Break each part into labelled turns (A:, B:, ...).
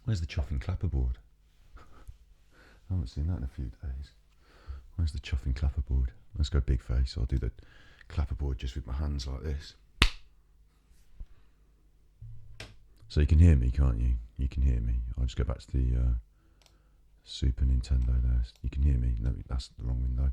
A: Where's the chuffing clapperboard? I haven't seen that in a few days. Where's the chuffing clapperboard? Let's go big face. I'll do the clapperboard just with my hands like this. So you can hear me, can't you? You can hear me. I'll just go back to the Super Nintendo there. You can hear me. No, that's the wrong window.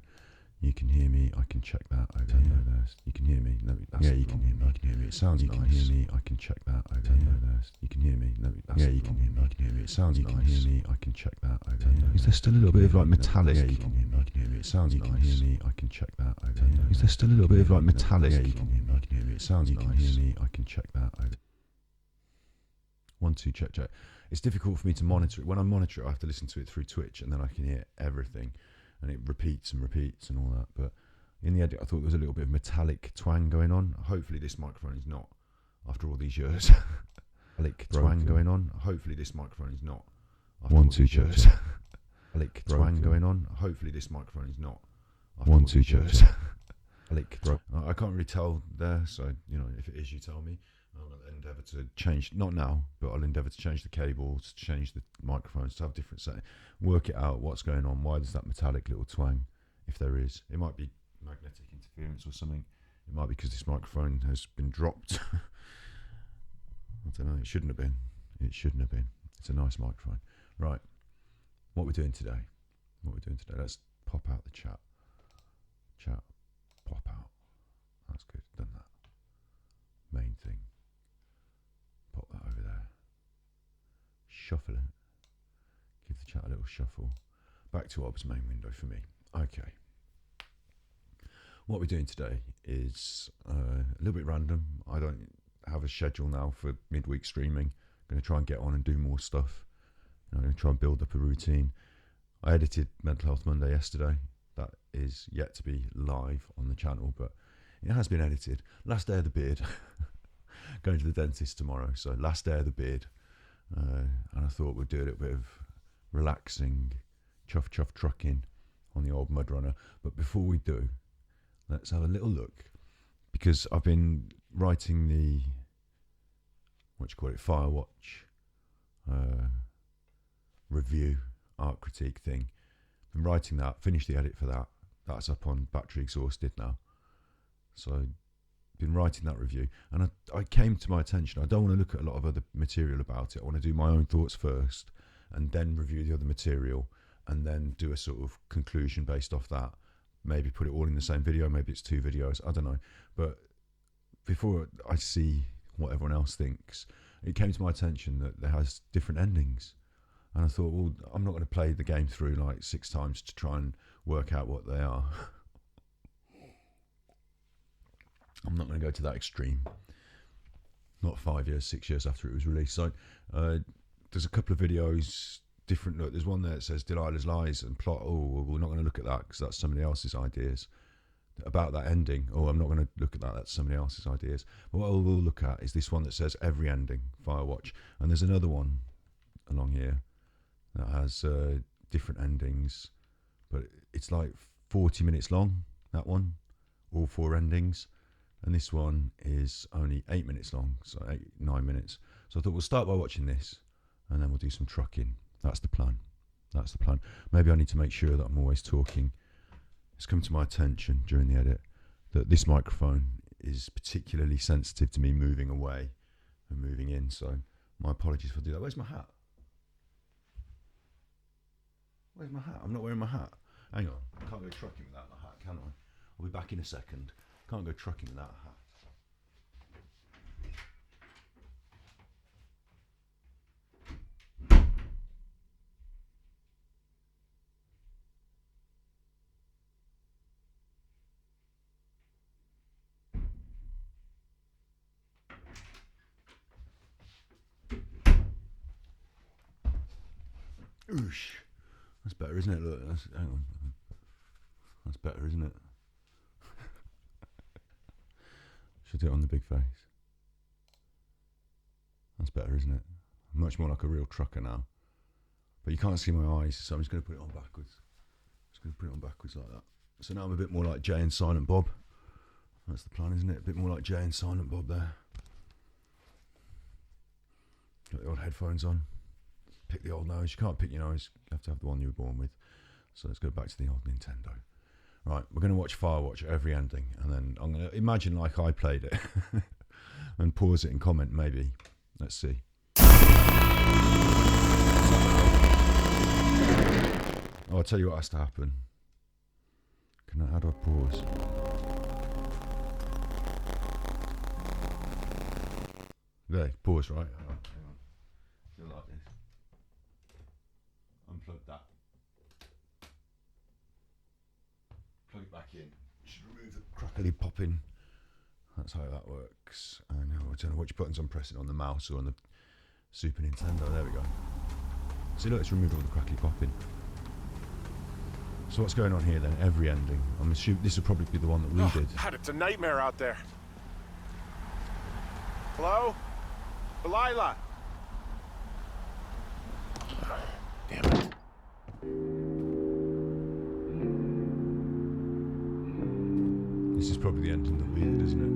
A: You can hear me. I can check that over there. You can hear me. No, that's you can hear me. You can hear me. It sounds nice. You can hear me. I can check that over there. You can hear me. No, that's you can hear me. You can hear me. It sounds nice. You can hear me. I can check that over there. Is there still a little bit of like metallic? You can hear me. You can hear me. It sounds nice. You can hear me. I can check that over there. Is there still a little bit of like metallic? You can hear me. You can hear me. It sounds nice. You can hear me. I can check that over. 1, 2, check. It's difficult for me to monitor it. When I monitor it, I have to listen to it through Twitch, and then I can hear everything, and it repeats and repeats and all that. But in the edit, I thought there was a little bit of metallic twang going on. Hopefully, this microphone is not, after all these years. Metallic twang going on. Hopefully, this microphone is not. 1, 2, check. Metallic twang going on. Hopefully, this microphone is not. 1, 2, check. I can't really tell there, so you know, if it is, you tell me. I'll endeavour to change, not now, but I'll endeavour to change the cables, to change the microphones, to have different settings, work it out, what's going on, why there's that metallic little twang, if there is. It might be magnetic interference or something. It might be because this microphone has been dropped. I don't know, it shouldn't have been. It shouldn't have been. It's a nice microphone. Right, what we're doing today. Let's pop out the chat. Chat, pop out. That's good, done that. Main thing. Pop that over there. Shuffle it. Give the chat a little shuffle. Back to Ob's main window for me. Okay. What we're doing today is a little bit random. I don't have a schedule now for midweek streaming. I'm going to try and get on and do more stuff. I'm going to try and build up a routine. I edited Mental Health Monday yesterday. That is yet to be live on the channel, but it has been edited. Last day of the beard. Going to the dentist tomorrow, so last day of the beard. And I thought we'd do a little bit of relaxing, chuff trucking on the old Mudrunner. But before we do, let's have a little look, because I've been writing the, Firewatch review, art critique thing. Been writing that, finished the edit for that. That's up on Battery Exhausted now. So been writing that review, and I came to my attention, I don't want to look at a lot of other material about it. I want to do my own thoughts first, and then review the other material, and then do a sort of conclusion based off that. Maybe put it all in the same video, maybe it's 2 videos, I don't know. But before I see what everyone else thinks, it came to my attention that there has different endings. And I thought, well, I'm not going to play the game through like 6 times to try and work out what they are. I'm not going to go to that extreme. Not 5 years, 6 years after it was released. So there's a couple of videos, different look. There's one there that says Delilah's Lies and plot. Oh, well, we're not going to look at that because that's somebody else's ideas about that ending. Oh, I'm not going to look at that. That's somebody else's ideas. But what we'll look at is this one that says every ending, Firewatch. And there's another one along here that has different endings, but it's like 40 minutes long, that one, all 4 endings. And this one is only 8 minutes long, so 9 minutes. So I thought we'll start by watching this, and then we'll do some trucking. That's the plan. That's the plan. Maybe I need to make sure that I'm always talking. It's come to my attention during the edit that this microphone is particularly sensitive to me moving away and moving in, so my apologies for doing that. Where's my hat? Where's my hat? I'm not wearing my hat. Hang on. I can't go trucking without my hat, can I? I'll be back in a second. Can't go trucking without a hat. Oosh. That's better, isn't it? Look, hang on. That's better, isn't it? Should do it on the big face. That's better, isn't it? Much more like a real trucker now. But you can't see my eyes, so I'm just going to put it on backwards. Just going to put it on backwards like that. So now I'm a bit more like Jay and Silent Bob. That's the plan, isn't it? A bit more like Jay and Silent Bob there. Got the old headphones on. pick the old nose. You can't pick your nose. You have to have the one you were born with. So let's go back to the old Nintendo. Right, we're going to watch Firewatch at every ending, and then I'm going to imagine like I played it, and pause it and comment maybe. Let's see. Oh, I'll tell you what has to happen. How do I pause? There, pause, right? Hang on. Do it like this. Unplug that. Plug it back in. Should remove the crackly popping. That's how that works. I know. I don't know which buttons I'm pressing on the mouse or on the Super Nintendo. There we go. See, look, it's removed all the crackly popping. So what's going on here then? Every ending. I'm assuming this will probably be the one that we did.
B: God, it's a nightmare out there. Hello? Delilah? Damn it.
A: This is probably the ending that we did, isn't it?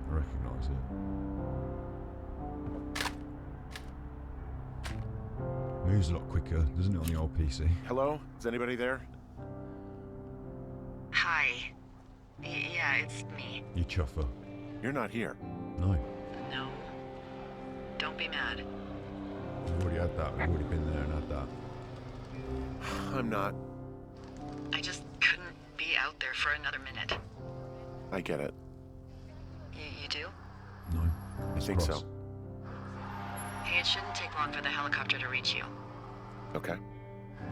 A: I recognise it. Moves a lot quicker, doesn't it, on the old PC?
B: Hello? Is anybody there?
C: Hi. Yeah, it's me.
A: You chuffer.
B: You're not here.
A: No.
C: No. Don't be mad.
A: We've already had that. We've already been there and had that.
B: I'm not.
C: I just couldn't be out there for another minute.
B: I get it.
C: You do?
A: No.
B: I think so.
C: Hey, it shouldn't take long for the helicopter to reach you.
B: Okay.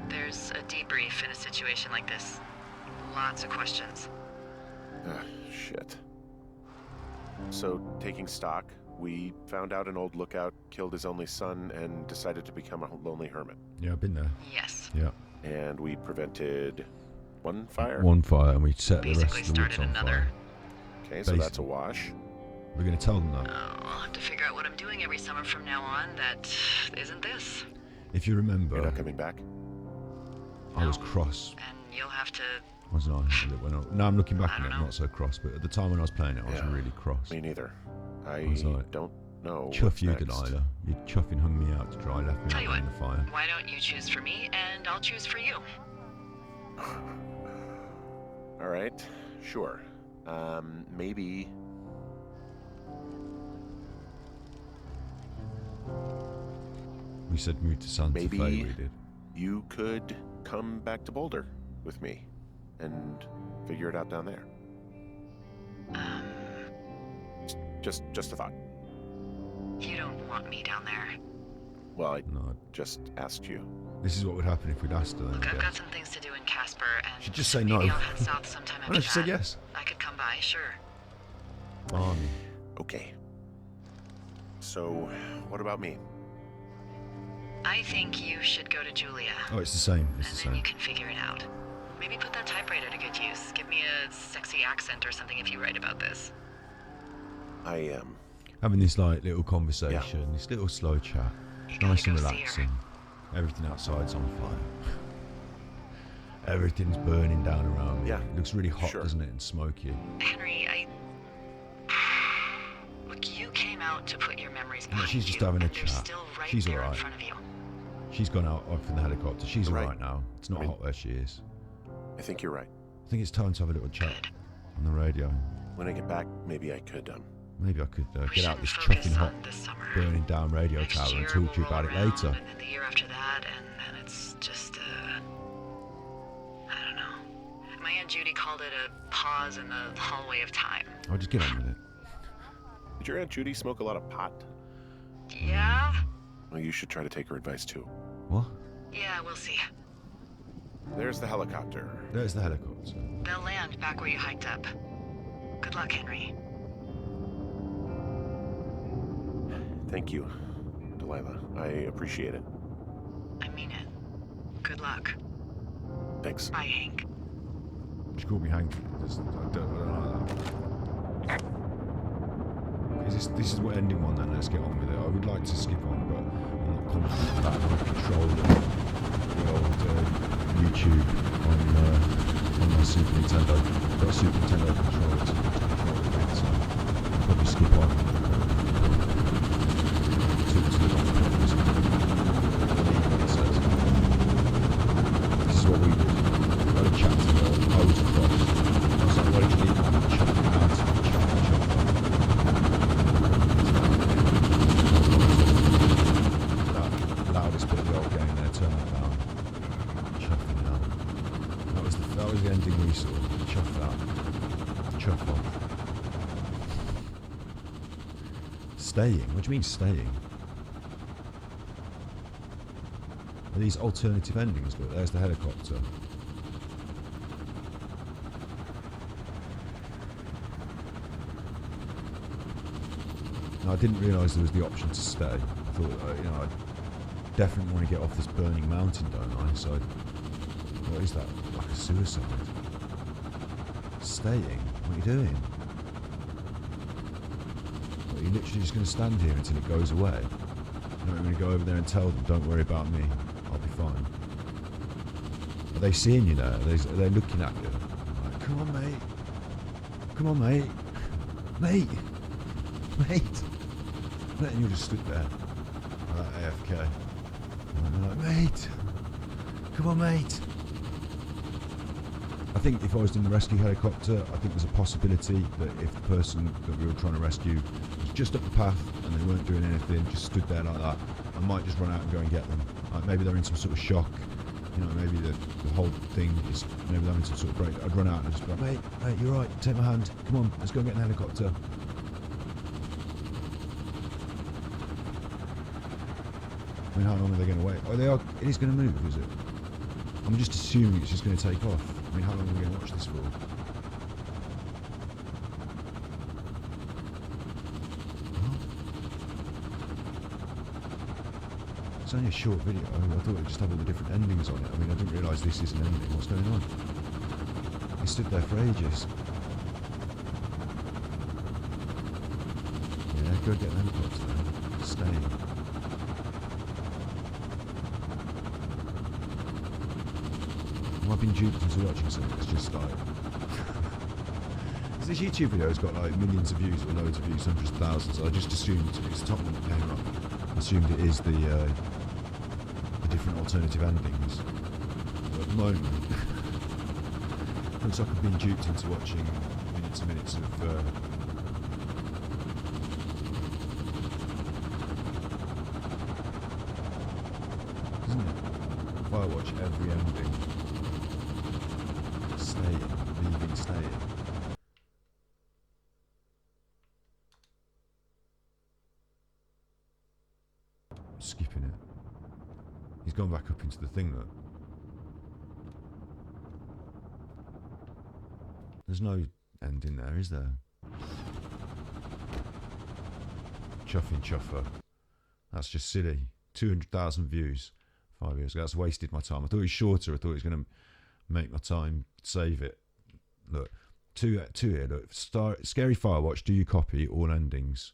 C: There's a debrief in a situation like this. Lots of questions.
B: Shit. So, taking stock, we found out an old lookout killed his only son and decided to become a lonely hermit.
A: Yeah, I've been there.
C: Yes.
A: Yeah.
B: And we prevented one fire?
A: One fire, and we set the rest
C: Basically
A: of the woods
C: started
A: on
C: another.
A: fire.
B: Okay, so that's a wash.
A: We're going to tell them that.
C: I'll have to figure out what I'm doing every summer from now on that isn't this.
A: If you remember,
B: You're not coming back?
A: I was cross,
C: And you'll have to...
A: wasn't I? Now I'm looking back
C: I
A: on it,
C: don't
A: I'm
C: know.
A: not so cross, but at the time when I was playing it, I was really cross.
B: Me neither. I
A: was like,
B: don't know.
A: Chuff
B: what's
A: you,
B: next.
A: Delilah. You chuffing hung me out to dry, left me
C: Tell you
A: out in
C: what,
A: the fire.
C: why don't you choose for me and I'll choose for you?
B: All right, sure. Maybe.
A: We said move to Santa
B: Maybe
A: Fe, we did.
B: you could come back to Boulder with me and figure it out down there. Just a thought.
C: You don't want me down there.
B: Well, I
A: No,
B: just asked you.
A: this is what would happen if we'd asked her then.
C: Look,
A: I
C: I've
A: guess.
C: got some things to do in Casper, and
A: She'd just say
C: maybe
A: no.
C: I'll head south sometime after
A: No, she said
C: that.
A: yes.
C: I could come by, sure.
A: Barney.
B: Okay. So, what about me?
C: I think you should go to Julia,
A: Oh, it's the same. It's
C: and
A: the
C: then you
A: same.
C: can figure it out. Maybe put that typewriter to good use. Give me a sexy accent or something if you write about this.
B: I am.
A: Having this like little conversation, this little slow chat.
C: You
A: Nice
C: gotta
A: and
C: go see her.
A: relaxing. Everything outside's on fire. Everything's burning down around me.
B: Yeah,
A: It looks really hot,
B: sure.
A: doesn't it? And smoky.
C: Henry, Look, you came out to put your memories
A: No,
C: behind
A: she's just
C: you,
A: having a
C: and they're
A: chat.
C: still right
A: She's
C: there
A: alright.
C: in front of you.
A: She's gone out from the helicopter. She's
B: Right.
A: alright now. It's not
B: I mean-
A: hot where she is.
B: I think you're right.
A: I think it's time to have a little chat
C: Good.
A: on the radio.
B: When I get back, maybe I could,
A: Maybe I could
C: We
A: get out
C: shouldn't
A: this
C: focus
A: chuffing hot,
C: on this summer.
A: burning down radio
C: Next
A: tower and
C: year
A: talk to you
C: will
A: about
C: roll
A: it later.
C: around, and then the year after that, and then it's just, I don't know. My Aunt Judy called it a pause in the hallway of time.
A: I'll just get on with it.
B: Did your Aunt Judy smoke a lot of pot?
C: Yeah?
B: Well, you should try to take her advice too.
A: What?
C: Yeah, we'll see.
B: There's the helicopter.
A: There's the helicopter.
C: They'll land back where you hiked up. Good luck, Henry.
B: Thank you, Delilah. I appreciate it.
C: I mean it. Good luck.
B: Thanks.
C: Bye, Hank.
A: She called me Hank. I don't like that. This is what ending one then. Let's get on with it. I would like to skip on, but I'm not confident that I can control the old YouTube on my Super Nintendo. I've got a Super Nintendo controller to control it with, so I'll probably skip on. chuff off. Staying? What do you mean staying? Are these alternative endings? Look, there's the helicopter. No, I didn't realise there was the option to stay. I thought, you know, I definitely want to get off this burning mountain, don't I? So, what is that? Like a suicide? Staying? What are you doing? What, are you literally just going to stand here until it goes away? You're not going to go over there and tell them, don't worry about me, I'll be fine. Are they seeing you there? Are they looking at you? Like, come on, mate. Come on, mate. Mate. Mate. And you just stood there. Like AFK. And they're like, mate. Come on, mate. I think if I was in the rescue helicopter, I think there's a possibility that if the person that we were trying to rescue was just up the path and they weren't doing anything, just stood there like that, I might just run out and go and get them. Like maybe they're in some sort of shock, you know, maybe the whole thing is, maybe they're in some sort of break. I'd run out and just be like, mate, you're right, take my hand, come on, let's go and get an helicopter. I mean, how long are they going to wait? Oh, it is going to move, is it? I'm just assuming it's just going to take off. I mean, how long are we going to watch this for? It's only a short video. I thought it would just have all the different endings on it. I mean, I didn't realise this is an ending. What's going on? He stood there for ages. Yeah, go get an helicopter then. Stay. I've been duped into watching something that's just like... This YouTube video has got like millions of views or loads of views, hundreds of thousands. I just assumed it's the top one that came up. I assumed it is the different alternative endings. But at the moment, looks like I've been duped into watching minutes and minutes of... Isn't it? If I watch every ending... leaving, staying. Skipping it. He's gone back up into the thing, look. There's no end in there, is there? Chuffing chuffer. That's just silly. 200,000 views 5 years ago. That's wasted my time. I thought it was shorter. I thought it was going to make my time save it. Look, two here. Look, Scary Firewatch. Do you copy all endings?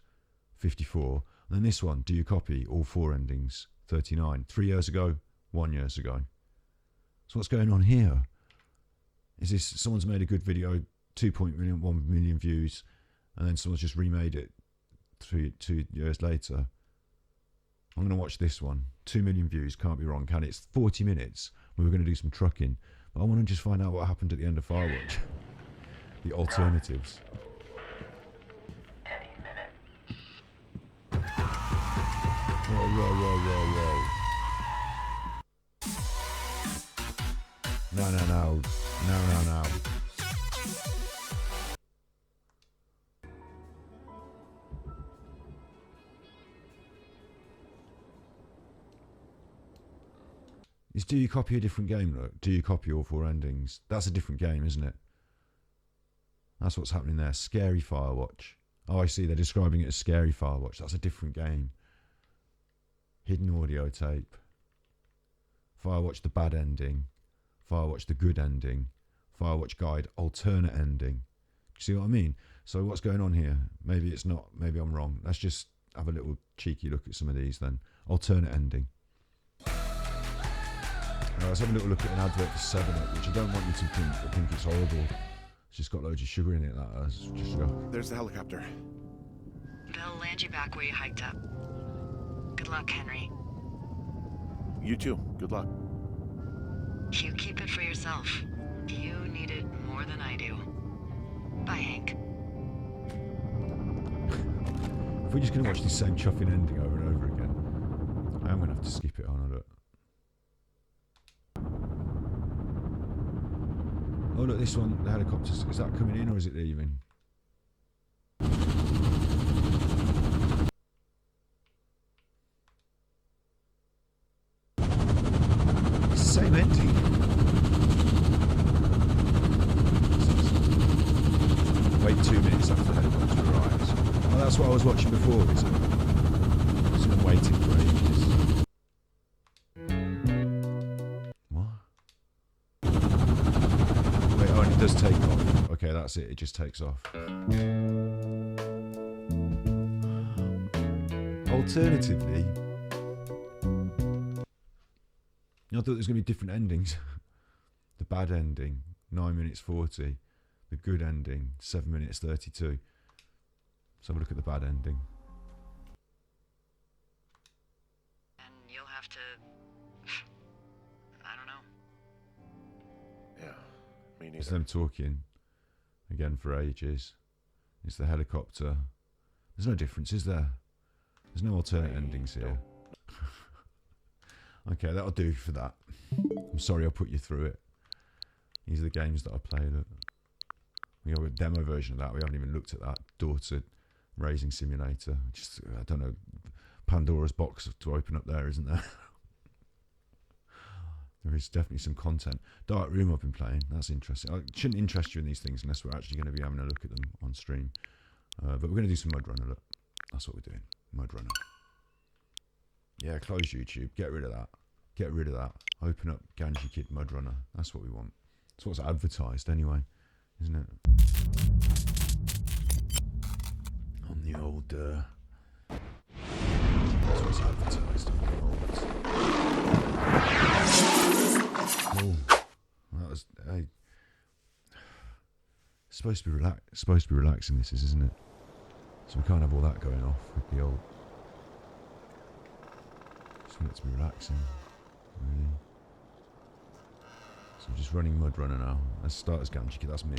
A: 54. And then this one. Do you copy all 4 endings? 39. 3 years ago. 1 year ago. So what's going on here? Is this someone's made a good video, 1 million views, and then someone's just remade it 2 years later? I'm going to watch this one. 2 million views. Can't be wrong, can it? It's 40 minutes. We were going to do some trucking. But I want to just find out what happened at the end of Firewatch. The alternatives.
C: Any minute.
A: Whoa. No. Do you copy a different game, look? Do you copy all 4 endings? That's a different game, isn't it? That's what's happening there. Scary Firewatch. Oh, I see. They're describing it as Scary Firewatch. That's a different game. Hidden audio tape. Firewatch the bad ending. Firewatch the good ending. Firewatch guide alternate ending. You see what I mean? So what's going on here? Maybe it's not. Maybe I'm wrong. Let's just have a little cheeky look at some of these then. Alternate ending. Let's have a little look at an advert for 7-Up, which I don't want you to think. I think it's horrible. It's just got loads of sugar in it. Just go.
B: There's the helicopter.
C: They'll land you back where you hiked up. Good luck, Henry.
B: You too. Good luck.
C: You keep it for yourself. You need it more than I do. Bye, Hank.
A: If we're just going to watch the same chuffing ending over and over again, I am going to have to skip it on a look. Oh look, this one, the helicopter, is that coming in or is it leaving? maybe 2 minutes after the helicopter arrives. Oh, that's what I was watching before, is it? So I'm waiting for ages. What? Wait, oh, and it does take off. Okay, that's it. It just takes off. Alternatively, I thought there was going to be different endings. The bad ending, 9 minutes 40. The good ending, 7 minutes 32. Let's have a look at the bad ending.
C: And you'll have to... I don't know.
B: Yeah, me
A: It's
B: neither.
A: them talking again for ages. It's the helicopter. There's no difference, is there? There's no alternate endings here. Okay, that'll do for that. I'm sorry I put you through it. These are the games that I played. We have a demo version of that. We haven't even looked at that. Daughter Raising Simulator. Just, I don't know, Pandora's box to open up there, isn't there? There is definitely some content. Dark Room I've been playing. That's interesting. I shouldn't interest you in these things unless we're actually going to be having a look at them on stream. But we're going to do some Mudrunner. Look, that's what we're doing. Mudrunner. Yeah, close YouTube. Get rid of that. Get rid of that. Open up Ganji Kid Mudrunner. That's what we want. That's what's advertised anyway, isn't it? On the old... that's what's advertised on the old... Oh, that was... supposed to be relaxing, this is, isn't it? So we can't have all that going off with the old... Just want it to be relaxing, really. So I'm just running Mudrunner now. Let's start as Ganji, that's me.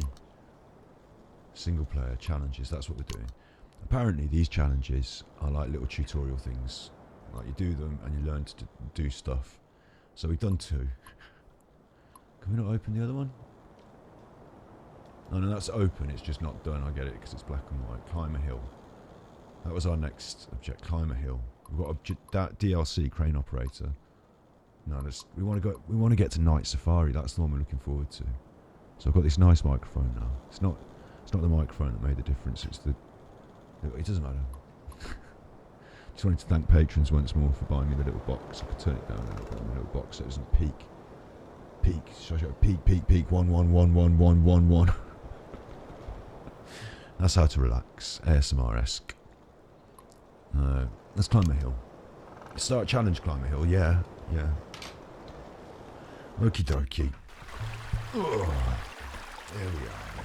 A: Single player challenges, that's what we're doing. Apparently these challenges are like little tutorial things. Like you do them and you learn to do stuff. So we've done 2. Can we not open the other one? Oh no, that's open, it's just not done. I get it because it's black and white. Climb a hill. That was our next object, climb a hill. We've got that DLC, crane operator. No, we want to get to Night Safari. That's the one we're looking forward to. So I've got this nice microphone now. It's not the microphone that made the difference. It's the... It doesn't matter. Just wanted to thank patrons once more for buying me the little box. I could turn it down a little bit on the little box so it doesn't peak. Should I show peak 1111111. That's how to relax, ASMR-esque. Let's climb a hill. Start challenge, climb a hill. Yeah. Okie dokie. Oh, there we are.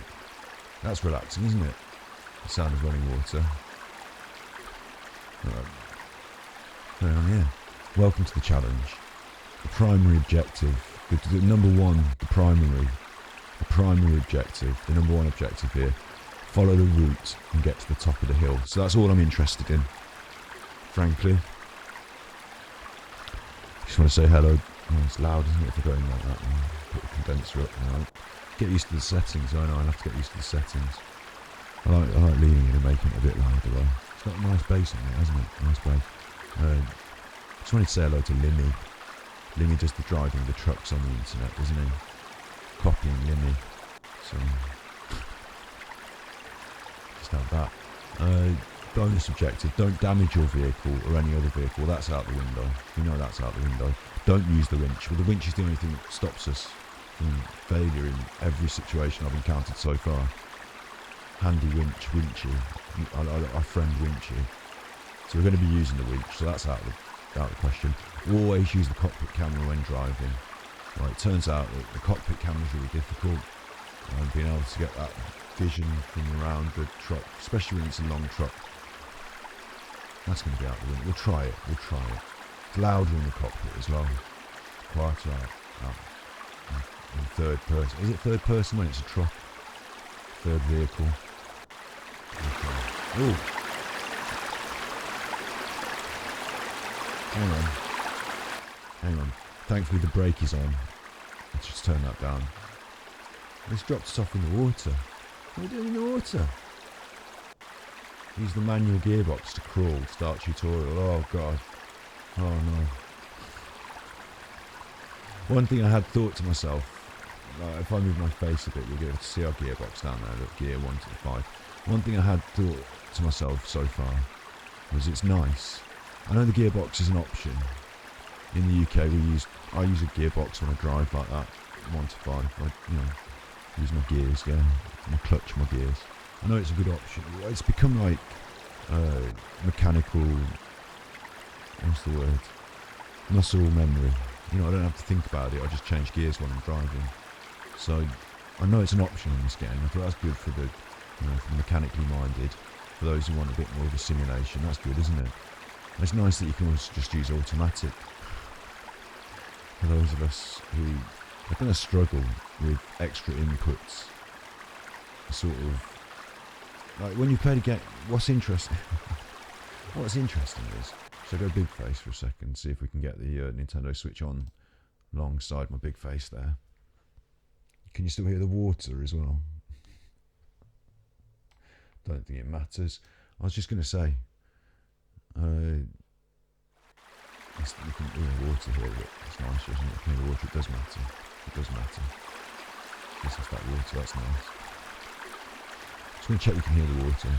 A: That's relaxing, isn't it? The sound of running water. Going on here. Welcome to the challenge. The primary objective, the number one, the primary objective, the number one objective here. Follow the route and get to the top of the hill. So that's all I'm interested in, frankly. Just want to say hello. Oh, it's loud, isn't it, if we're going like that? Put the condenser up now. Get used to the settings. I know, I'll have to get used to the settings. I like leaning in and making it a bit louder though. It's got a nice bass on it, hasn't it? Nice bass. Just wanted to say hello to Limmy. Limmy does the driving the trucks on the internet, doesn't he? Copying Limmy. So just have that. Bonus objective, don't damage your vehicle or any other vehicle. That's out the window. You know that's out the window. Don't use the winch. Well, the winch is the only thing that stops us from failure in every situation I've encountered so far. Handy winch, Winchy. Our friend Winchy. So we're going to be using the winch, so that's out of the question. Always use the cockpit camera when driving. Right, it turns out that the cockpit camera is really difficult. Being able to get that vision from around the truck, especially when it's a long truck. That's going to be out the window. We'll try it. It's louder in the cockpit as well. Quieter out in third person. Is it third person when it's a truck? Third vehicle. Okay. Ooh. Hang on. Thankfully the brake is on. Let's just turn that down. It's dropped us off in the water. What are we doing in the water? Use the manual gearbox to crawl. Start tutorial. Oh god. Oh no. One thing I had thought to myself like, if I move my face a bit, you'll be able to see our gearbox down there, the gear 1 to the 5. One thing I had thought to myself so far was it's nice. I know the gearbox is an option. In the UK, I use a gearbox when I drive like that, 1 to 5. I use my gears, my clutch, my gears. I know it's a good option. It's become like mechanical. What's the word? Muscle memory. I don't have to think about it. I just change gears when I'm driving. So I know it's an option in this game. I thought that's good for the, for the mechanically minded. For those who want a bit more of a simulation, that's good, isn't it? And it's nice that you can also just use automatic. For those of us who are going to struggle with extra inputs, sort of like when you play the game. What's interesting is, so go big face for a second, see if we can get the Nintendo Switch on alongside my big face there. Can you still hear the water as well? Don't think it matters. I was just going to say, you can hear the water here, but it's nice, isn't it? You can hear the water, it does matter. It does matter. This is that water, that's nice. Just going to check we can hear the water.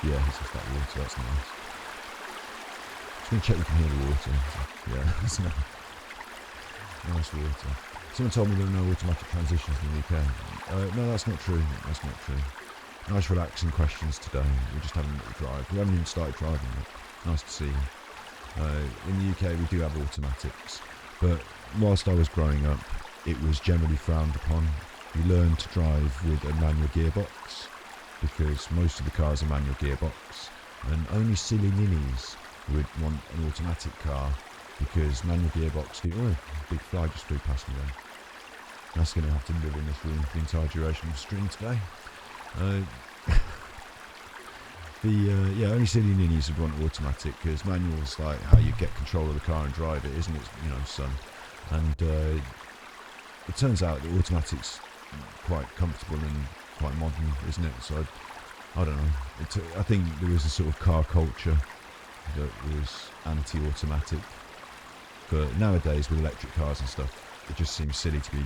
A: Yeah, this is that water, that's nice. Just going to check we can hear the water. Yeah, that's nice. Nice water. Someone told me there are no automatic transitions in the UK. No, that's not true. That's not true. Nice relaxing questions today. We're just having a little drive. We haven't even started driving yet. Nice to see you. In the UK we do have automatics, but whilst I was growing up it was generally frowned upon. You learn to drive with a manual gearbox because most of the cars are manual gearbox, and only silly ninnies would want an automatic car because manual gearbox big fly just flew past me then. That's going to have to live in this room for the entire duration of the stream today. Only silly ninnies would want automatic because manual's like how you get control of the car and drive it, isn't it? Son. And it turns out that automatic's quite comfortable and quite modern, isn't it? So I don't know. I think there was a sort of car culture that was anti-automatic, but nowadays with electric cars and stuff, it just seems silly to be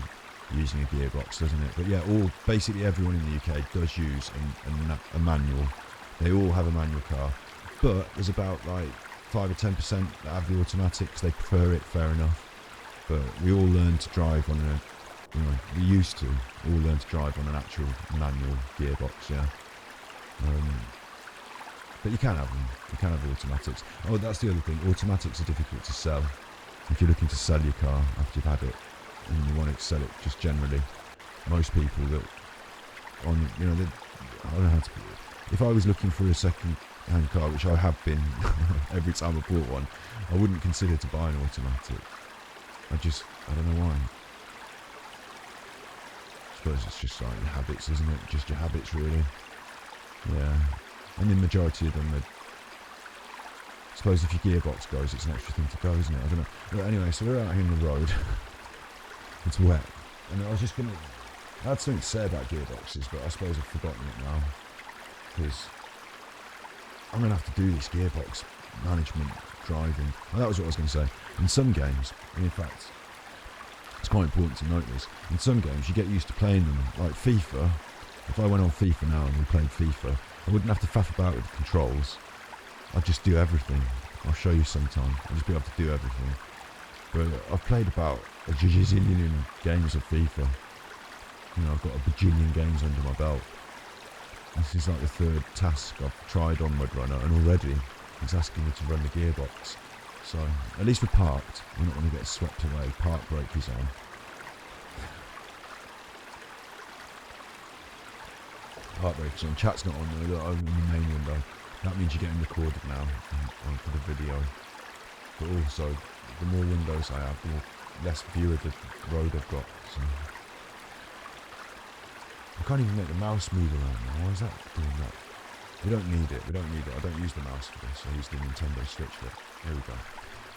A: using a gearbox, doesn't it? But yeah, basically everyone in the UK does use a manual. They all have a manual car, but there's about like 5 or 10% that have the automatics. They prefer it, fair enough. But we all learn to drive on we used to all learn to drive on an actual manual gearbox, yeah. But you can have them. You can have automatics. Oh, that's the other thing. Automatics are difficult to sell. If you're looking to sell your car after you've had it and you want to sell it just generally, most people that I don't know how to put it. If I was looking for a second-hand car, which I have been every time I bought one, I wouldn't consider to buy an automatic. I don't know why. I suppose it's just like your habits, isn't it? Just your habits, really. Yeah. And the majority of them, I suppose if your gearbox goes, it's an extra thing to go, isn't it? I don't know. But anyway, so we're out here in the road. It's wet. And I was just I had something to say about gearboxes, but I suppose I've forgotten it now. Because I'm going to have to do this gearbox management driving. Well, that was what I was going to say. In some games, and in fact, it's quite important to note this, in some games you get used to playing them, like FIFA. If I went on FIFA now and we played FIFA, I wouldn't have to faff about with the controls. I'd just do everything. I'll show you sometime. I'll just be able to do everything. But I've played about a gazillion games of FIFA. I've got a bajillion games under my belt. This is like the third task I've tried on Mudrunner, and already it's asking me to run the gearbox. So, at least we're parked. We're not going to get swept away. Park brake is on. Park brake is on. Chat's not on though. Look, I'm in the main window. That means you're getting recorded now for the video. But also, the more windows I have, the less view of the road I've got. So. I can't even make the mouse move around now. Why is that doing that? We don't need it. I don't use the mouse for this. I use the Nintendo Switch for it. Here we go.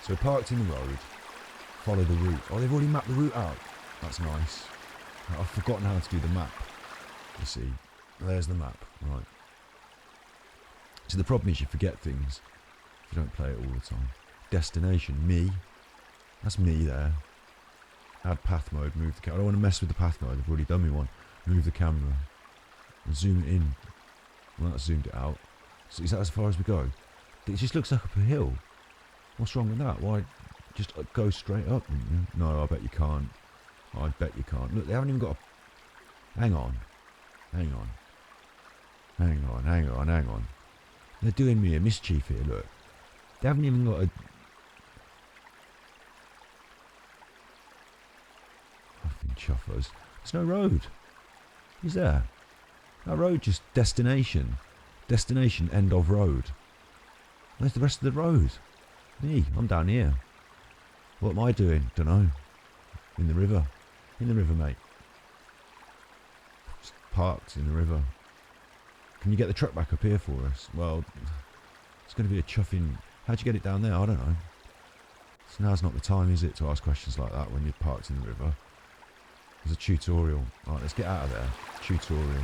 A: So we're parked in the road. Follow the route. Oh, they've already mapped the route out. That's nice. I've forgotten how to do the map. You see, there's the map. Right. So the problem is you forget things if you don't play it all the time. Destination, me. That's me there. Add path mode, move the camera. I don't want to mess with the path mode, I've already done me one. Move the camera. And zoom it in. Well, that's zoomed it out. So is that as far as we go? It just looks like up a hill. What's wrong with that? Why just go straight up? No, I bet you can't. I bet you can't. Look, they haven't even got a... Hang on. Hang on. Hang on, hang on, hang on. They're doing me a mischief here, look. They haven't even got a... Fucking chuffers. There's no road. Is there? That road just destination. Destination, end of road. Where's the rest of the road? Me, I'm down here. What am I doing? Dunno. In the river. In the river, mate. Just parked in the river. Can you get the truck back up here for us? Well, it's going to be a chuffing... How'd you get it down there? I don't know. So now's not the time, is it, to ask questions like that when you're parked in the river. There's a tutorial. Alright, let's get out of there. Tutorial.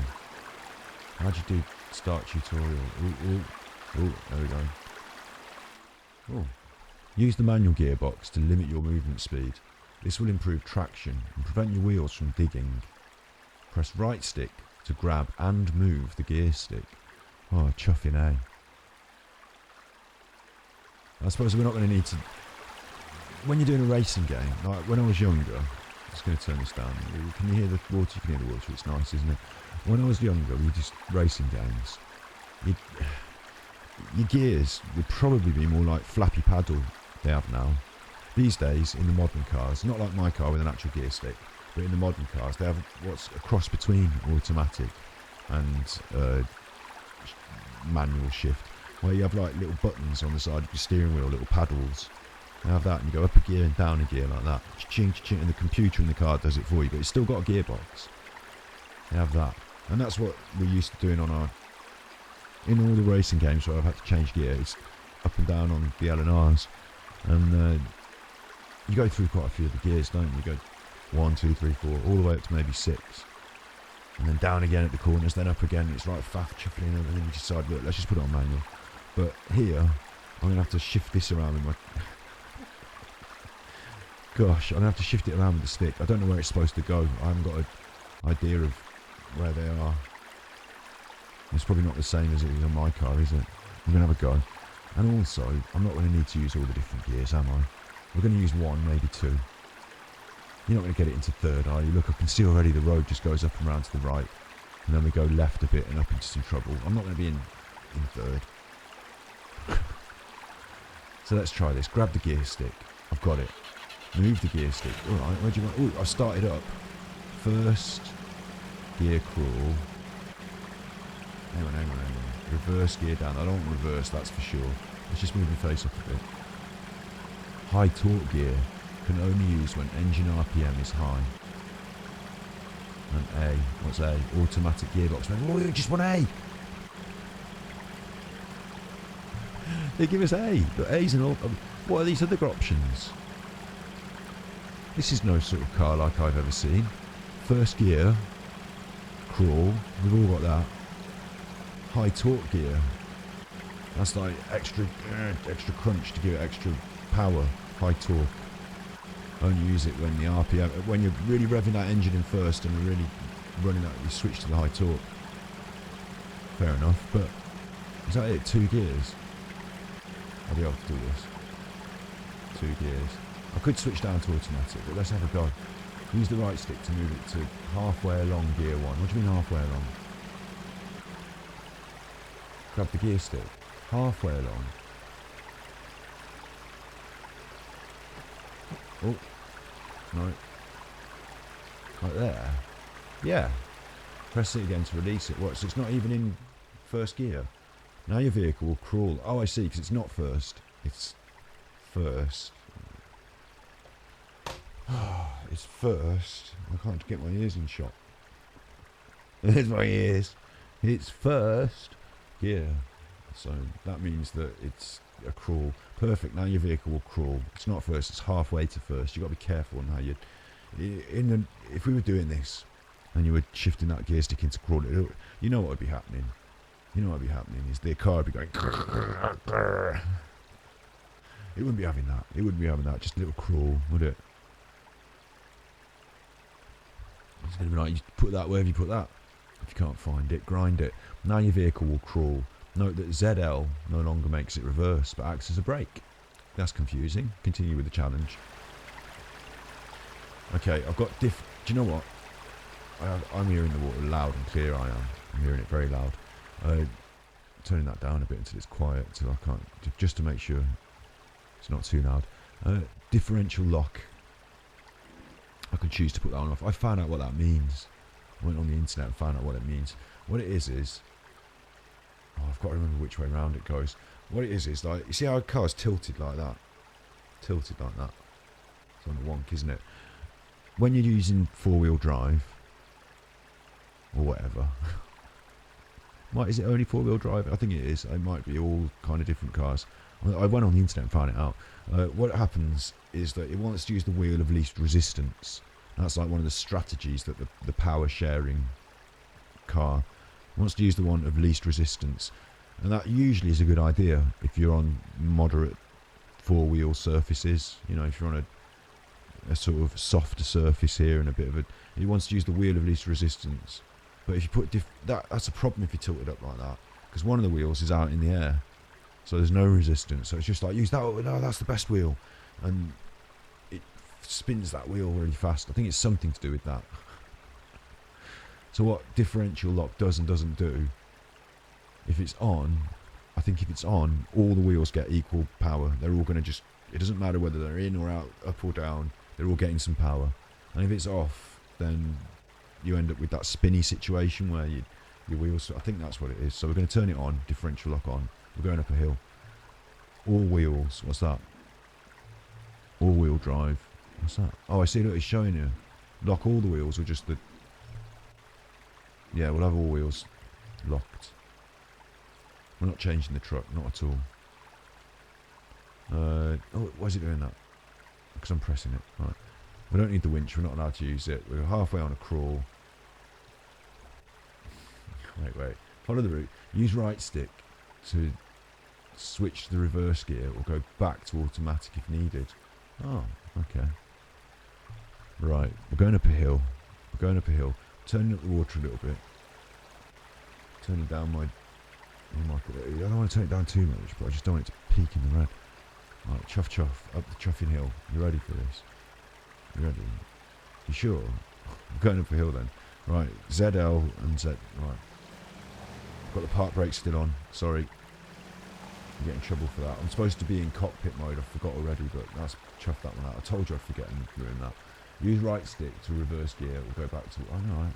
A: How'd you do start tutorial? Ooh, there we go. Oh. Use the manual gearbox to limit your movement speed. This will improve traction and prevent your wheels from digging. Press right stick to grab and move the gear stick. Oh, chuffing, eh? I suppose we're not going to need to... When you're doing a racing game, like when I was younger... I'm just going to turn this down. Can you hear the water? You can hear the water. It's nice, isn't it? When I was younger, we were just racing games. Your gears would probably be more like flappy paddle they have now. These days, in the modern cars, not like my car with an actual gear stick, but in the modern cars, they have what's a cross between automatic and manual shift, where you have like little buttons on the side of your steering wheel, little paddles. They have that, and you go up a gear and down a gear like that. Ching, ching, and the computer in the car does it for you, but it's still got a gearbox. They have that, and that's what we're used to doing on our... In all the racing games where I've had to change gear, it's up and down on the L&Rs, and you go through quite a few of the gears, don't you? You go 1, 2, 3, 4, all the way up to maybe 6, and then down again at the corners, then up again. It's like faff chuffing, and then you decide, look, let's just put it on manual. But here, I'm going to have to shift this around with my... Gosh, I'm going to have to shift it around with the stick. I don't know where it's supposed to go. I haven't got an idea of where they are. It's probably not the same as it is on my car, is it? I'm going to have a go. And also, I'm not going to need to use all the different gears, am I? We're going to use 1, maybe 2. You're not going to get it into 3rd, are you? Look, I can see already the road just goes up and round to the right. And then we go left a bit and up into some trouble. I'm not going to be in 3rd. So let's try this. Grab the gear stick. I've got it. Move the gear stick. Alright, where do you want... Oh, I started up. First gear crawl. Hang on. Reverse gear down. I don't want reverse, that's for sure. Let's just move the face up a bit. High torque gear can only use when engine RPM is high. And A. What's A? Automatic gearbox. Oh, just want A! They give us A. But A's and all... What are these other options? This is no sort of car like I've ever seen. First gear. Crawl. We've all got that. High torque gear. That's like extra crunch to give it extra power. High torque. Only use it when the RPM, when you're really revving that engine in first and you're really running that, you switch to the high torque. Fair enough, but is that it? 2 gears? I'll be able to do this. 2 gears. I could switch down to automatic, but let's have a go. Use the right stick to move it to halfway along gear 1. What do you mean halfway along? Grab the gear stick. Halfway along. Oh. No. Right there. Yeah. Press it again to release it. What? So it's not even in first gear. Now your vehicle will crawl. Oh, I see, because it's not first. It's first. It's first. I can't get my ears in shot. There's my ears. It's first gear. So that means that it's a crawl. Perfect. Now your vehicle will crawl. It's not first. It's halfway to first. You've got to be careful on how you... If we were doing this and you were shifting that gear stick into crawl, you know what would be happening. You know what would be happening is the car would be going... It wouldn't be having that. It wouldn't be having that. Just a little crawl, would it? It's going to be like, you put that wherever you put that. If you can't find it, grind it. Now your vehicle will crawl. Note that ZL no longer makes it reverse, but acts as a brake. That's confusing. Continue with the challenge. Okay, I've got do you know what? I'm hearing the water loud and clear, I am. I'm hearing it very loud. Turning that down a bit until it's quiet, until I can't, just to make sure it's not too loud. Differential lock. I can choose to put that on off. I found out what that means. I went on the internet and found out what it means. What it is, oh, I've got to remember which way around it goes. What it is like, you see how a car's tilted like that? Tilted like that. It's on the wonk, isn't it? When you're using four-wheel drive, or whatever, is it only four-wheel drive? I think it is. It might be all kind of different cars. I went on the internet and found it out. What happens is that it wants to use the wheel of least resistance. That's like one of the strategies that the power sharing car wants to use, the one of least resistance. And that usually is a good idea if you're on moderate four-wheel surfaces. You know, if you're on a sort of softer surface here and a bit of a... It wants to use the wheel of least resistance. But if you put... that's a problem if you tilt it up like that. Because one of the wheels is out in the air. So there's no resistance. So it's just like, use that... No, that's the best wheel. And it spins that wheel really fast. I think it's something to do with that. So what differential lock does and doesn't do... If it's on, I think if it's on, all the wheels get equal power. They're all going to just... It doesn't matter whether they're in or out, up or down. They're all getting some power. And if it's off, then you end up with that spinny situation where your wheels... I think that's what it is. So we're going to turn it on, differential lock on. We're going up a hill. All wheels. What's that? All-wheel drive. What's that? Oh, I see. Look, it's showing you. Lock all the wheels or just the... Yeah, we'll have all wheels locked. We're not changing the truck, not at all. Oh, why is it doing that? Because I'm pressing it. Right. We don't need the winch. We're not allowed to use it. We're halfway on a crawl. Wait. Follow the route. Use right stick to switch to the reverse gear or go back to automatic if needed. Oh, okay. Right. We're going up a hill. Turning up the water a little bit. Turning down my... I don't want to turn it down too much, but I just don't want it to peak in the red. Right, chuff, up the chuffing hill. You ready for this? You ready? You sure? I'm going up a hill then. Right, ZL and Z. Right. I've got the park brake still on. Sorry. I'm getting in trouble for that. I'm supposed to be in cockpit mode. I forgot already, but that's chuffed that one out. I told you I'd forget and ruin that. Use right stick to reverse gear. We'll go back to... Oh no, I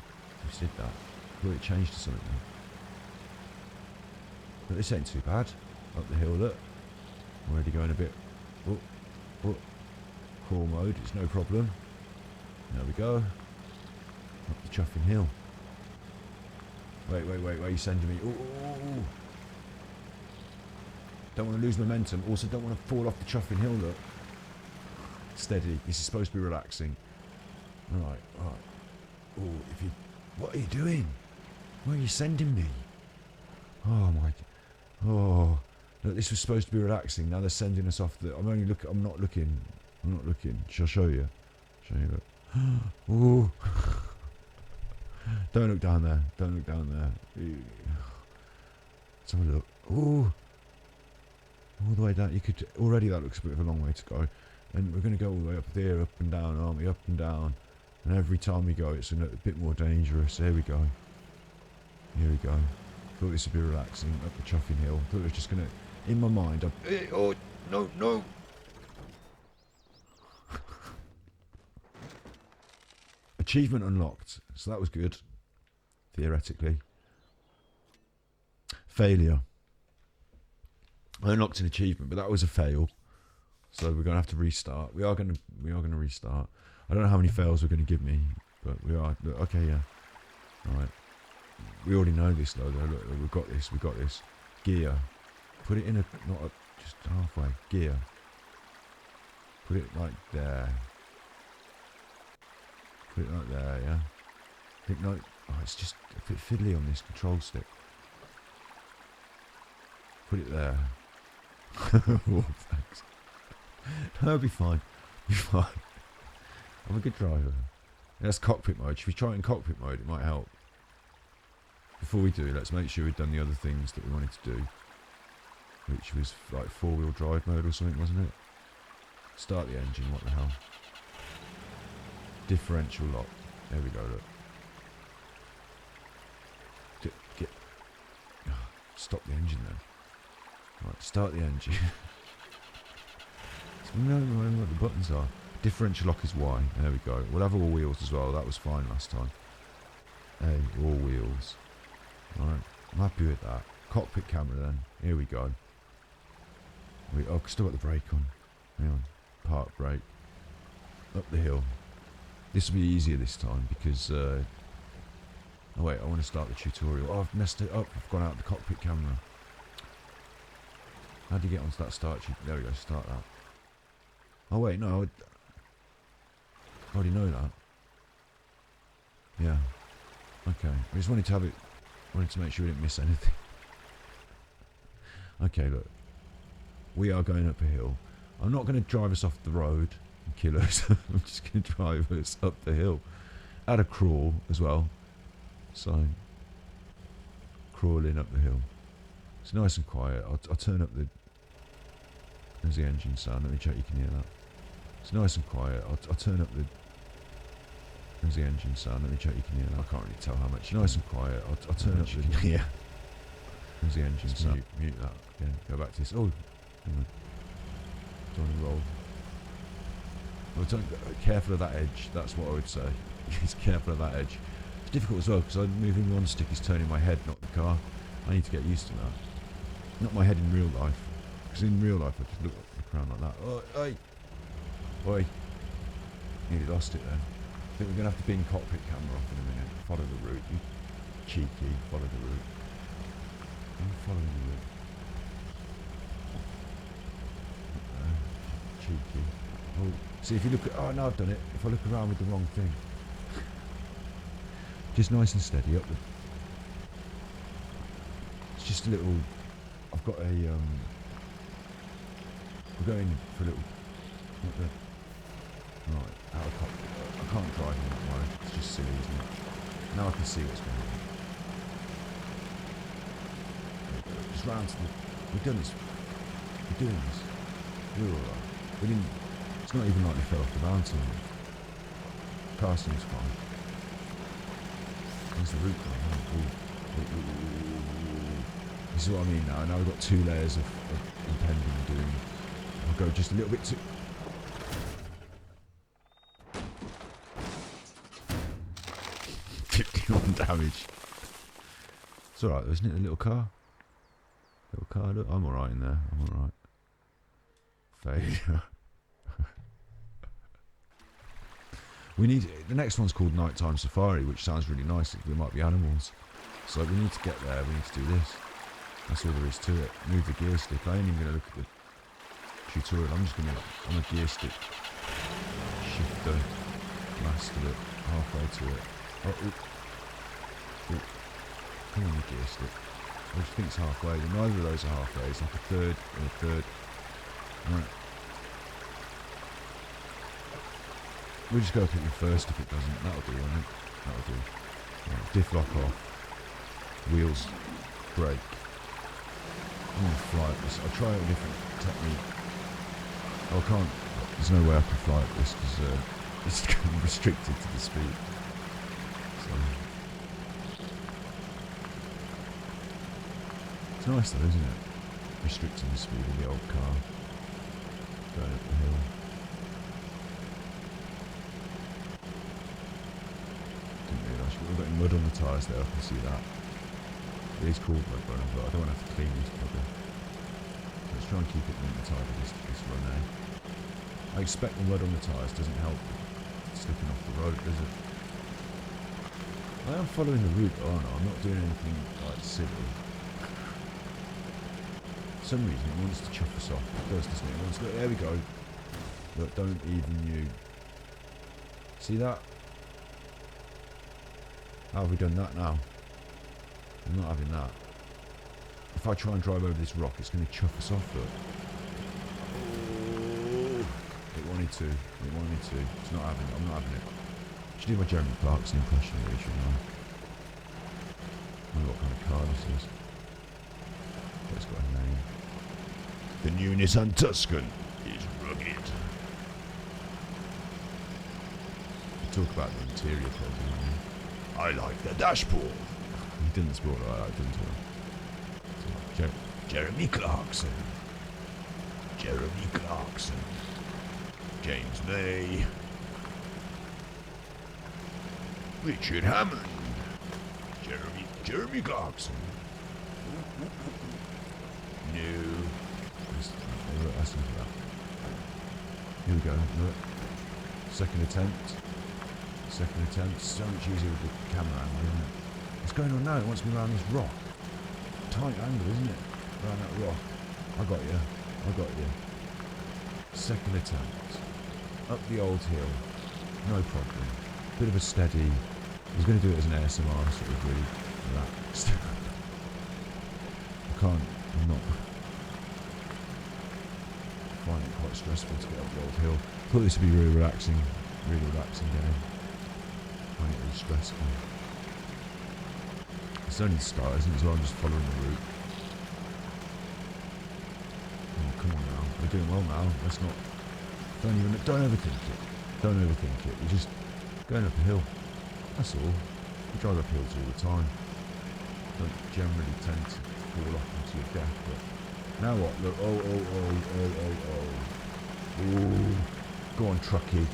A: just did that. I thought it changed to something now. But this ain't too bad. Up the hill, look. I'm already going a bit... Oh. Crawl mode, it's no problem. There we go. Up the chuffing hill. Wait, where are you sending me? Ooh. Don't want to lose momentum. Also don't want to fall off the chuffing hill, look. Steady. This is supposed to be relaxing. Right. Oh, what are you doing? Where are you sending me? Oh my... Oh, look, this was supposed to be relaxing. Now they're sending us off. I'm not looking. Shall I show you? Look. Ooh. Don't look down there. Let's have a look. Ooh. All the way down. You could already. That looks a bit of a long way to go. And we're going to go all the way up there, up and down, aren't we? Up and down. And every time we go, it's a bit more dangerous. There we go. Here we go. Thought this would be relaxing up the chuffing hill. Thought it was just going to... In my mind, oh, no. Achievement unlocked. So that was good. Theoretically. Failure. I unlocked an achievement, but that was a fail. So we're going to have to restart. We are going to restart. I don't know how many fails we're going to give me, but we are. Okay, yeah. All right. We already know this though. Look, we've got this. Gear. Put it in just halfway. Gear. Put it like there. Yeah. I think it's just a bit fiddly on this control stick. Put it there. Oh, thanks. No, it'll be fine. I'm a good driver. That's cockpit mode. Should we try it in cockpit mode? It might help. Before we do, let's make sure we've done the other things that we wanted to do. Which was like 4-wheel drive mode or something, wasn't it? Start the engine, what the hell. Differential lock. There we go, look. Stop the engine then. Right, start the engine. No, what the buttons are. Differential lock is Y. There we go. We'll have all wheels as well. That was fine last time. Hey, all wheels. Alright, I'm happy with that. Cockpit camera then. Here we go. Still got the brake on. Hang on. Park brake. Up the hill. This will be easier this time because... oh wait, I want to start the tutorial. Oh, I've messed it up. I've gone out of the cockpit camera. How do you get onto that start tutorial? There we go, start that. Oh wait, no, I already know that. Yeah. Okay. I just wanted to have it. Wanted to make sure we didn't miss anything. Okay, look. We are going up a hill. I'm not going to drive us off the road and kill us. I'm just going to drive us up the hill. Add a crawl as well. So, crawling up the hill. It's nice and quiet. I'll turn up the... There's the engine sound. Let me check you can hear that. It's nice and quiet. I'll turn up the... There's the engine sound. Let me check you can hear that. I can't really tell how much. Nice and quiet. I'll turn up the... Yeah. There's the engine sound. Mute that again. Go back to this. Oh, hang on. Don't roll. Well, careful of that edge. That's what I would say. Just careful of that edge. It's difficult as well because I'm moving one stick is turning my head, not the car. I need to get used to that. Not my head in real life. Because in real life I just look around like that. Oh, oi! Oi! Nearly lost it then. I think we're going to have to bing cockpit camera off in a minute. Follow the route. You cheeky. Follow the route. I'm following the route. Cheeky. Oh, see if you look at... Oh, no, I've done it. If I look around with the wrong thing. Just nice and steady up the... It's just a little... I've got a... We're going for a little... Right, out of cockpit. I can't drive in that mode. It's just silly, isn't it? Now I can see what's going on. Just round to the... We've done this. We're doing this. We're alright. We didn't... It's not even like we fell off the mountain. Car seems fine. There's the route going. This is what I mean now. Now we've got 2 layers of impending doom. I'll go just a little bit too... 51 damage. It's alright though, isn't it? A little car. Little car. Look, I'm alright in there. I'm alright. Failure. We need... The next one's called Nighttime Safari, which sounds really nice. We might be animals. So we need to get there. We need to do this. That's all there is to it. Move the gear stick. I ain't even going to look at the tutorial. I'm just going to... I'm a gear stick. Shift the master it halfway to it. Oh, oh. Come on, the gear stick. I just think it's halfway. Neither of those are halfway. It's like a third and a third. Right. We'll just go pick it first if it doesn't. That'll do, won't it? That'll do. Right, diff lock off. Wheels. Brake. I'm going to fly at this. I'll try a different technique. Oh, I can't. There's no way I can fly at this because it's restricted to the speed. So. It's nice though, isn't it? Restricting the speed of the old car. Going up the hill. Didn't realise. We've got mud on the tyres there, I can see that. It is called Mudrunning, but I don't want to have to clean this probably. Let's try and keep it neat and tidy this run now. I expect the mud on the tyres doesn't help slipping off the road, does it? I am following the route, oh no, I'm not doing anything like silly. For some reason it wants to chuff us off. It does, doesn't it? It wants to, there we go. Look, don't even you. See that? How have we done that now? I'm not having that. If I try and drive over this rock, it's going to chuff us off, look. Oh, it wanted to. It wanted to. It's not having it. I'm not having it. Should do my Jeremy Clarkson impression really, shouldn't I? Wonder what kind of car this is. But it's got a name. The new Nissan Tuscan is rugged. We talk about the interior probably, don't we? I like the dashboard. He didn't sport like that, didn't he? Jeremy Clarkson. Jeremy Clarkson. James May. Richard Hammond. Jeremy Clarkson. No. Here we go. Look. Second attempt. So much easier with the camera angle, isn't it? What's going on now? It wants me around this rock. Tight angle, isn't it? Around that rock. I got you. Second attempt. Up the old hill. No problem. Bit of a steady. I was going to do it as an ASMR, sort of really relaxed. I'm not. I find it quite stressful to get up the old hill. Thought this would be really relaxing game. I find it really stressful. It's only the start, isn't it? So I'm just following the route. Oh, come on now. We're doing well now. Let's not. Don't overthink it. You're just going up a hill. That's all. We drive up hills all the time. Don't generally tend to fall off into your death, but now what? Look, oh. Ooh. Go on, Trucky,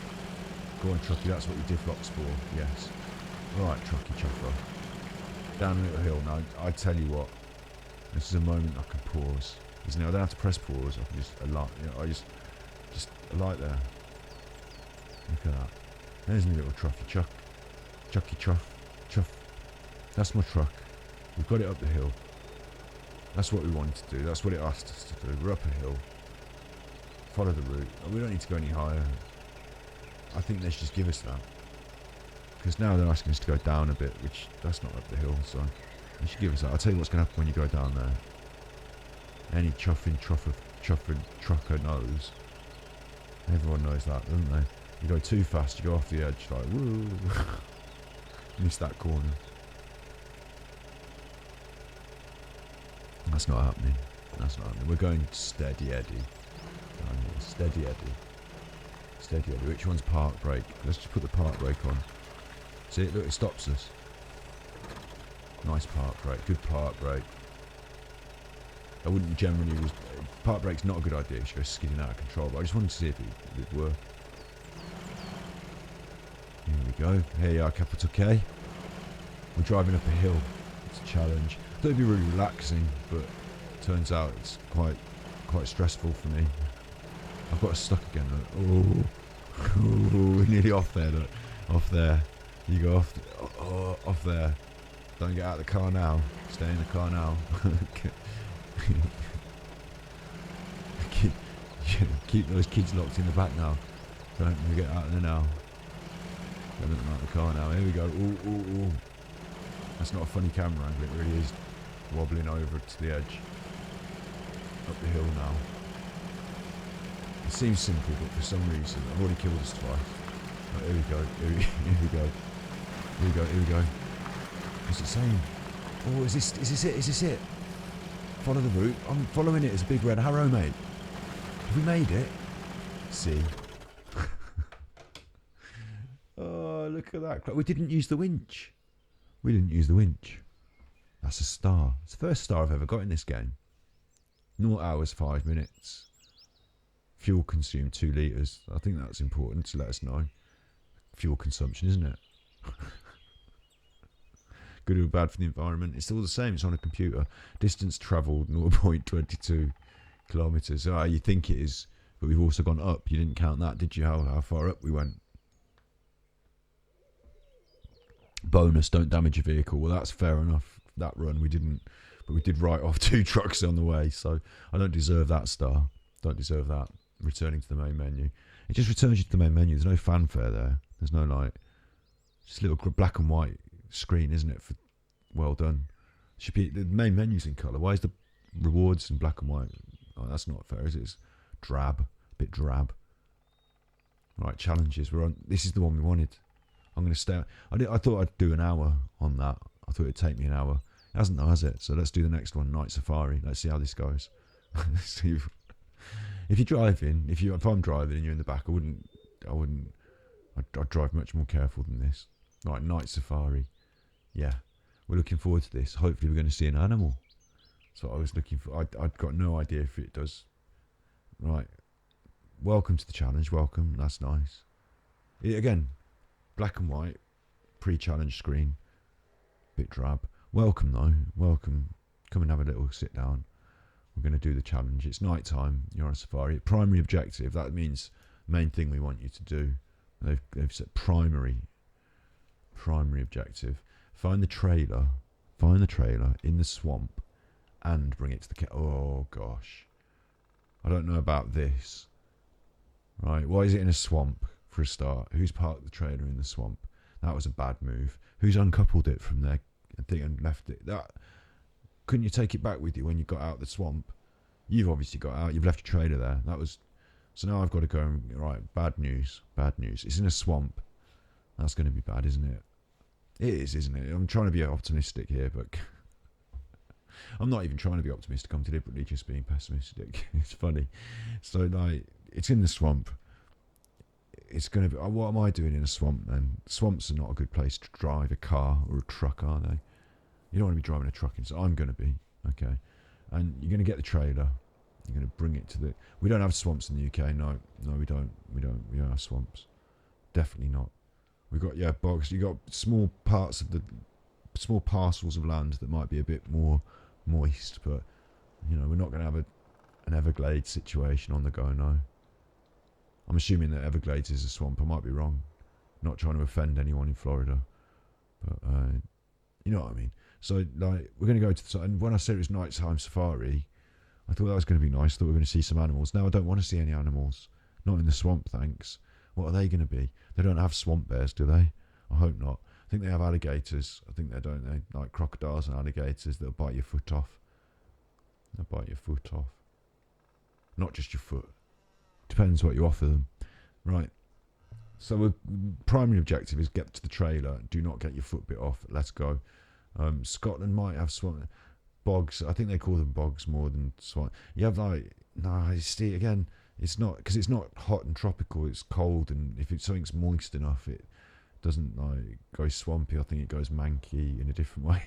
A: that's what your diff lock's for, yes. Right, Trucky Chuffer. Down a little hill now, I tell you what, this is a moment I can pause. Isn't it? I don't have to press pause, I can just alight, I just alight there. Look at that. There's my little Truffy Chuff. That's my truck. We've got it up the hill. That's what we wanted to do. That's what it asked us to do. We're up a hill. Follow the route. We don't need to go any higher. I think they should just give us that. Because now they're asking us to go down a bit, which that's not up the hill, so they should give us that. I'll tell you what's going to happen when you go down there. Any trucker knows. Everyone knows that, doesn't they? You go too fast, you go off the edge, like, woo. Miss that corner. That's not happening. We're going steady Eddie. Steady Eddie. Which one's park brake? Let's just put the park brake on. See, look, it stops us. Nice park brake. Good park brake. I wouldn't generally use... Park brake's not a good idea. It should go skidding out of control. But I just wanted to see if it would work. Here we go. Here you are, capital K. We're driving up a hill. It's a challenge. I thought it'd be really relaxing, but turns out it's quite stressful for me. I've got us stuck again. Look. Oh, we're nearly off there. Look, off there. You go off. Off there. Don't get out of the car now. Stay in the car now. Keep those kids locked in the back now. Don't get out of there now. Don't let them out of the car now. Here we go. Ooh. That's not a funny camera angle. It really is wobbling over to the edge. Up the hill now. It seems simple, but for some reason, I've already killed us twice. Right, here we go. What's it saying? Oh, is this it? Follow the route. I'm following it as a big red arrow, mate. Have we made it? See. Oh, look at that. We didn't use the winch. That's a star. It's the first star I've ever got in this game. 0 hours, 5 minutes. Fuel consumed 2 litres. I think that's important to let us know. Fuel consumption, isn't it? Good or bad for the environment. It's all the same. It's on a computer. Distance travelled 0.22 kilometres. You think it is, but we've also gone up. You didn't count that, did you? How far up we went? Bonus, don't damage your vehicle. Well, that's fair enough. That run we didn't, but we did write off 2 trucks on the way, so I don't deserve that star. Don't deserve that. Returning to the main menu. It just returns you to the main menu. There's no fanfare there. There's no like, just a little black and white screen, isn't it? For well done. Should be the main menu's in colour. Why is the rewards in black and white? Oh, that's not fair, is it? It's drab, a bit drab. Right, challenges. We're on. This is the one we wanted. I'm going to stay. I thought I'd do an hour on that. I thought it'd take me an hour. It hasn't though, has it? So let's do the next one, night safari. Let's see how this goes. See if you're driving, if I'm driving and you're in the back, I'd drive much more careful than this. Right, night safari. Yeah, we're looking forward to this. Hopefully we're going to see an animal. That's what I was looking for. I'd got no idea if it does. Right, welcome to the challenge. Welcome, that's nice. Again, black and white, pre-challenge screen. Bit drab. Welcome though, welcome. Come and have a little sit down. We're going to do the challenge. It's night time. You're on a safari. Primary objective. That means main thing we want you to do. They've set primary objective. Find the trailer in the swamp, and bring it to the oh gosh, I don't know about this. Right, why is it in a swamp for a start? Who's parked the trailer in the swamp? That was a bad move. Who's uncoupled it from there and left it? That couldn't you take it back with you when you got out the swamp? You've obviously got out. You've left your trailer there. That was so. Now I've got to go and right. Bad news. It's in a swamp. That's going to be bad, isn't it? It is, isn't it? I'm trying to be optimistic here, but I'm not even trying to be optimistic. I'm deliberately just being pessimistic. It's funny. So like, it's in the swamp. It's going to be. What am I doing in a swamp then? Swamps are not a good place to drive a car or a truck, are they? You don't want to be driving a truck in. So I'm going to be okay. And you're going to get the trailer. You're going to bring it to the. We don't have swamps in the UK. No, we don't. We don't have swamps. Definitely not. We've got bogs. You got small parts of small parcels of land that might be a bit more moist, but we're not going to have an Everglades situation on the go. No. I'm assuming that Everglades is a swamp. I might be wrong. Not trying to offend anyone in Florida, but you know what I mean. So like, we're going to go to the. And when I said it was nighttime safari, I thought that was going to be nice. I thought we were going to see some animals. Now I don't want to see any animals. Not in the swamp, thanks. What are they going to be? They don't have swamp bears, do they? I hope not. I think they have alligators. I think they don't. They like crocodiles and alligators that'll bite your foot off. They'll bite your foot off. Not just your foot. Depends what you offer them. Right. So primary objective is get to the trailer. Do not get your foot bit off. Let's go. Scotland might have swamp bogs. I think they call them bogs more than swamp. You have like see again. It's not because it's not hot and tropical. It's cold, and if something's moist enough, it doesn't like go swampy. I think it goes manky in a different way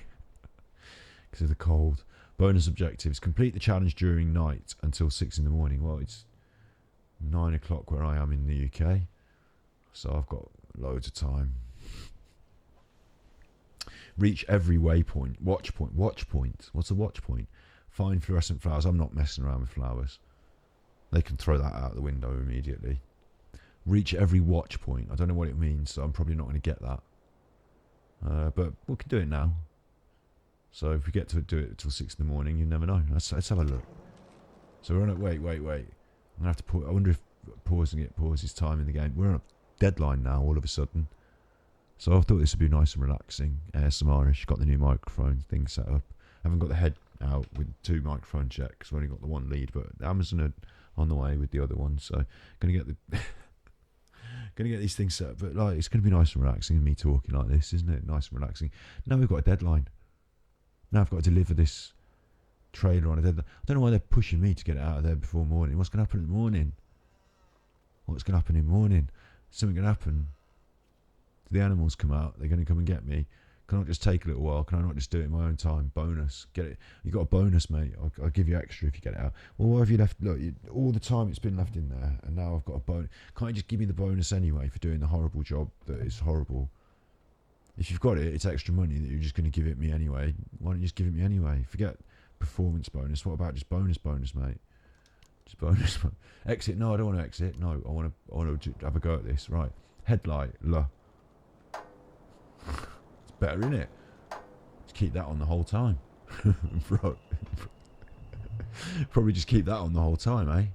A: because of the cold. Bonus objectives: complete the challenge during night until 6 in the morning. Well, it's 9 o'clock where I am in the UK, so I've got loads of time. Reach every waypoint. Watch point. What's a watch point? Find fluorescent flowers. I'm not messing around with flowers. They can throw that out the window immediately. Reach every watch point. I don't know what it means, so I'm probably not going to get that. But we can do it now. So if we get to do it until 6 in the morning, you never know. Let's have a look. So we're on it. Wait. I'm going to have to pause. I wonder if pausing it pauses time in the game. We're on a deadline now all of a sudden. So I thought this would be nice and relaxing. ASMR-ish. Got the new microphone thing set up. Haven't got the head out with 2 microphone checks. I've only got the one lead, but Amazon are on the way with the other one. So going to get these things set up. But like, it's going to be nice and relaxing. Me talking like this, isn't it? Nice and relaxing. Now we've got a deadline. Now I've got to deliver this trailer on a deadline. I don't know why they're pushing me to get it out of there before morning. What's going to happen in the morning? What's going to happen in the morning? Something going to happen. The animals come out. They're going to come and get me. Can I not just take a little while? Can I not just do it in my own time? Bonus. Get it. You got a bonus, mate. I'll give you extra if you get it out. Well, why have you left? Look, all the time it's been left in there, and now I've got a bonus. Can't you just give me the bonus anyway for doing the horrible job that is horrible? If you've got it, it's extra money that you're just going to give it me anyway. Why don't you just give it me anyway? Forget performance bonus. What about just bonus, mate? Just bonus. Exit. No, I don't want to exit. No, I want to have a go at this. Right. Headlight. It's better, isn't it? Just keep that on the whole time. Probably just keep that on the whole time, eh?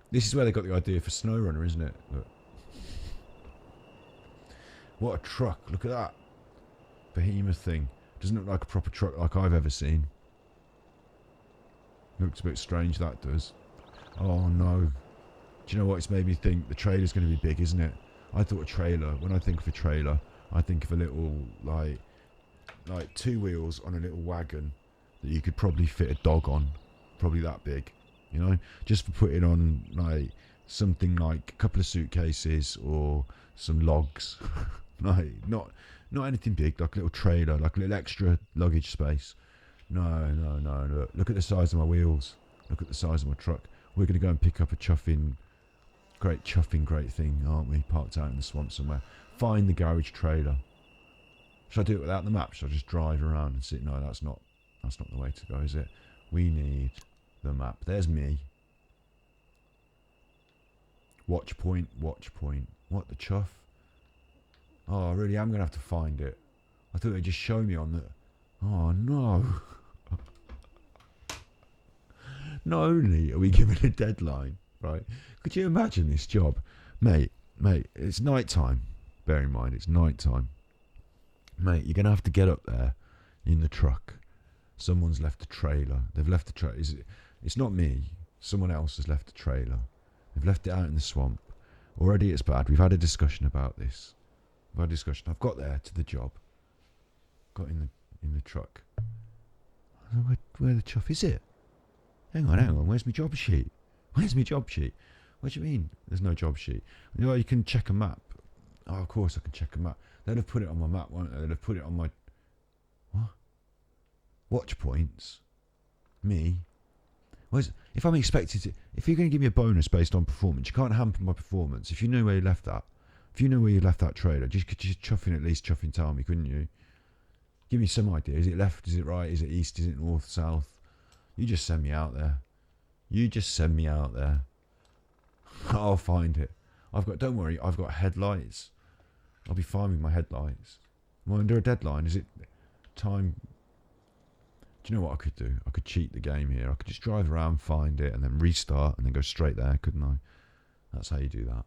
A: This is where they got the idea for SnowRunner, isn't it? Look. What a truck. Look at that. Behemoth thing. Doesn't look like a proper truck like I've ever seen. Looks a bit strange, that does. Oh no. Do you know what? It's made me think the trailer's going to be big, isn't it? I thought a trailer. When I think of a trailer, I think of a little like 2 wheels on a little wagon that you could probably fit a dog on, probably that big, you know, just for putting on like something like a couple of suitcases or some logs, like not anything big, like a little trailer, like a little extra luggage space. No. Look at the size of my wheels. Look at the size of my truck. We're going to go and pick up a great thing, aren't we? Parked out in the swamp somewhere. Find the garage trailer. Should I do it without the map? Should I just drive around and see? No, that's not the way to go, is it? We need the map. There's me. Watch point. What the chuff? Oh, I really am going to have to find it. I thought they'd just show me on the... Oh, no. Not only are we given a deadline, right? Could you imagine this job? Mate, it's night time. Bear in mind, it's night time. Mate, you're going to have to get up there in the truck. Someone's left a trailer. They've left a trailer. It's not me. Someone else has left a trailer. They've left it out in the swamp. Already it's bad. We've had a discussion about this. I've got there to the job. Got in the truck. Where the chuff is it? Hang on. Where's my job sheet? What do you mean? There's no job sheet. You know, you can check a map. Oh, of course I can check a map. They'd have put it on my map, won't they? They'd have put it on my... What? Watch points? Me? If I'm expected to... If you're going to give me a bonus based on performance, you can't hamper my performance. If you knew where you left that, trailer, just at least tell me, couldn't you? Give me some idea. Is it left? Is it right? Is it east? Is it north? South? You just send me out there. I'll find it. Don't worry, I've got headlights. I'll be fine with my headlights. Am I under a deadline? Is it time? Do you know what I could do? I could cheat the game here. I could just drive around, find it, and then restart, and then go straight there, couldn't I? That's how you do that.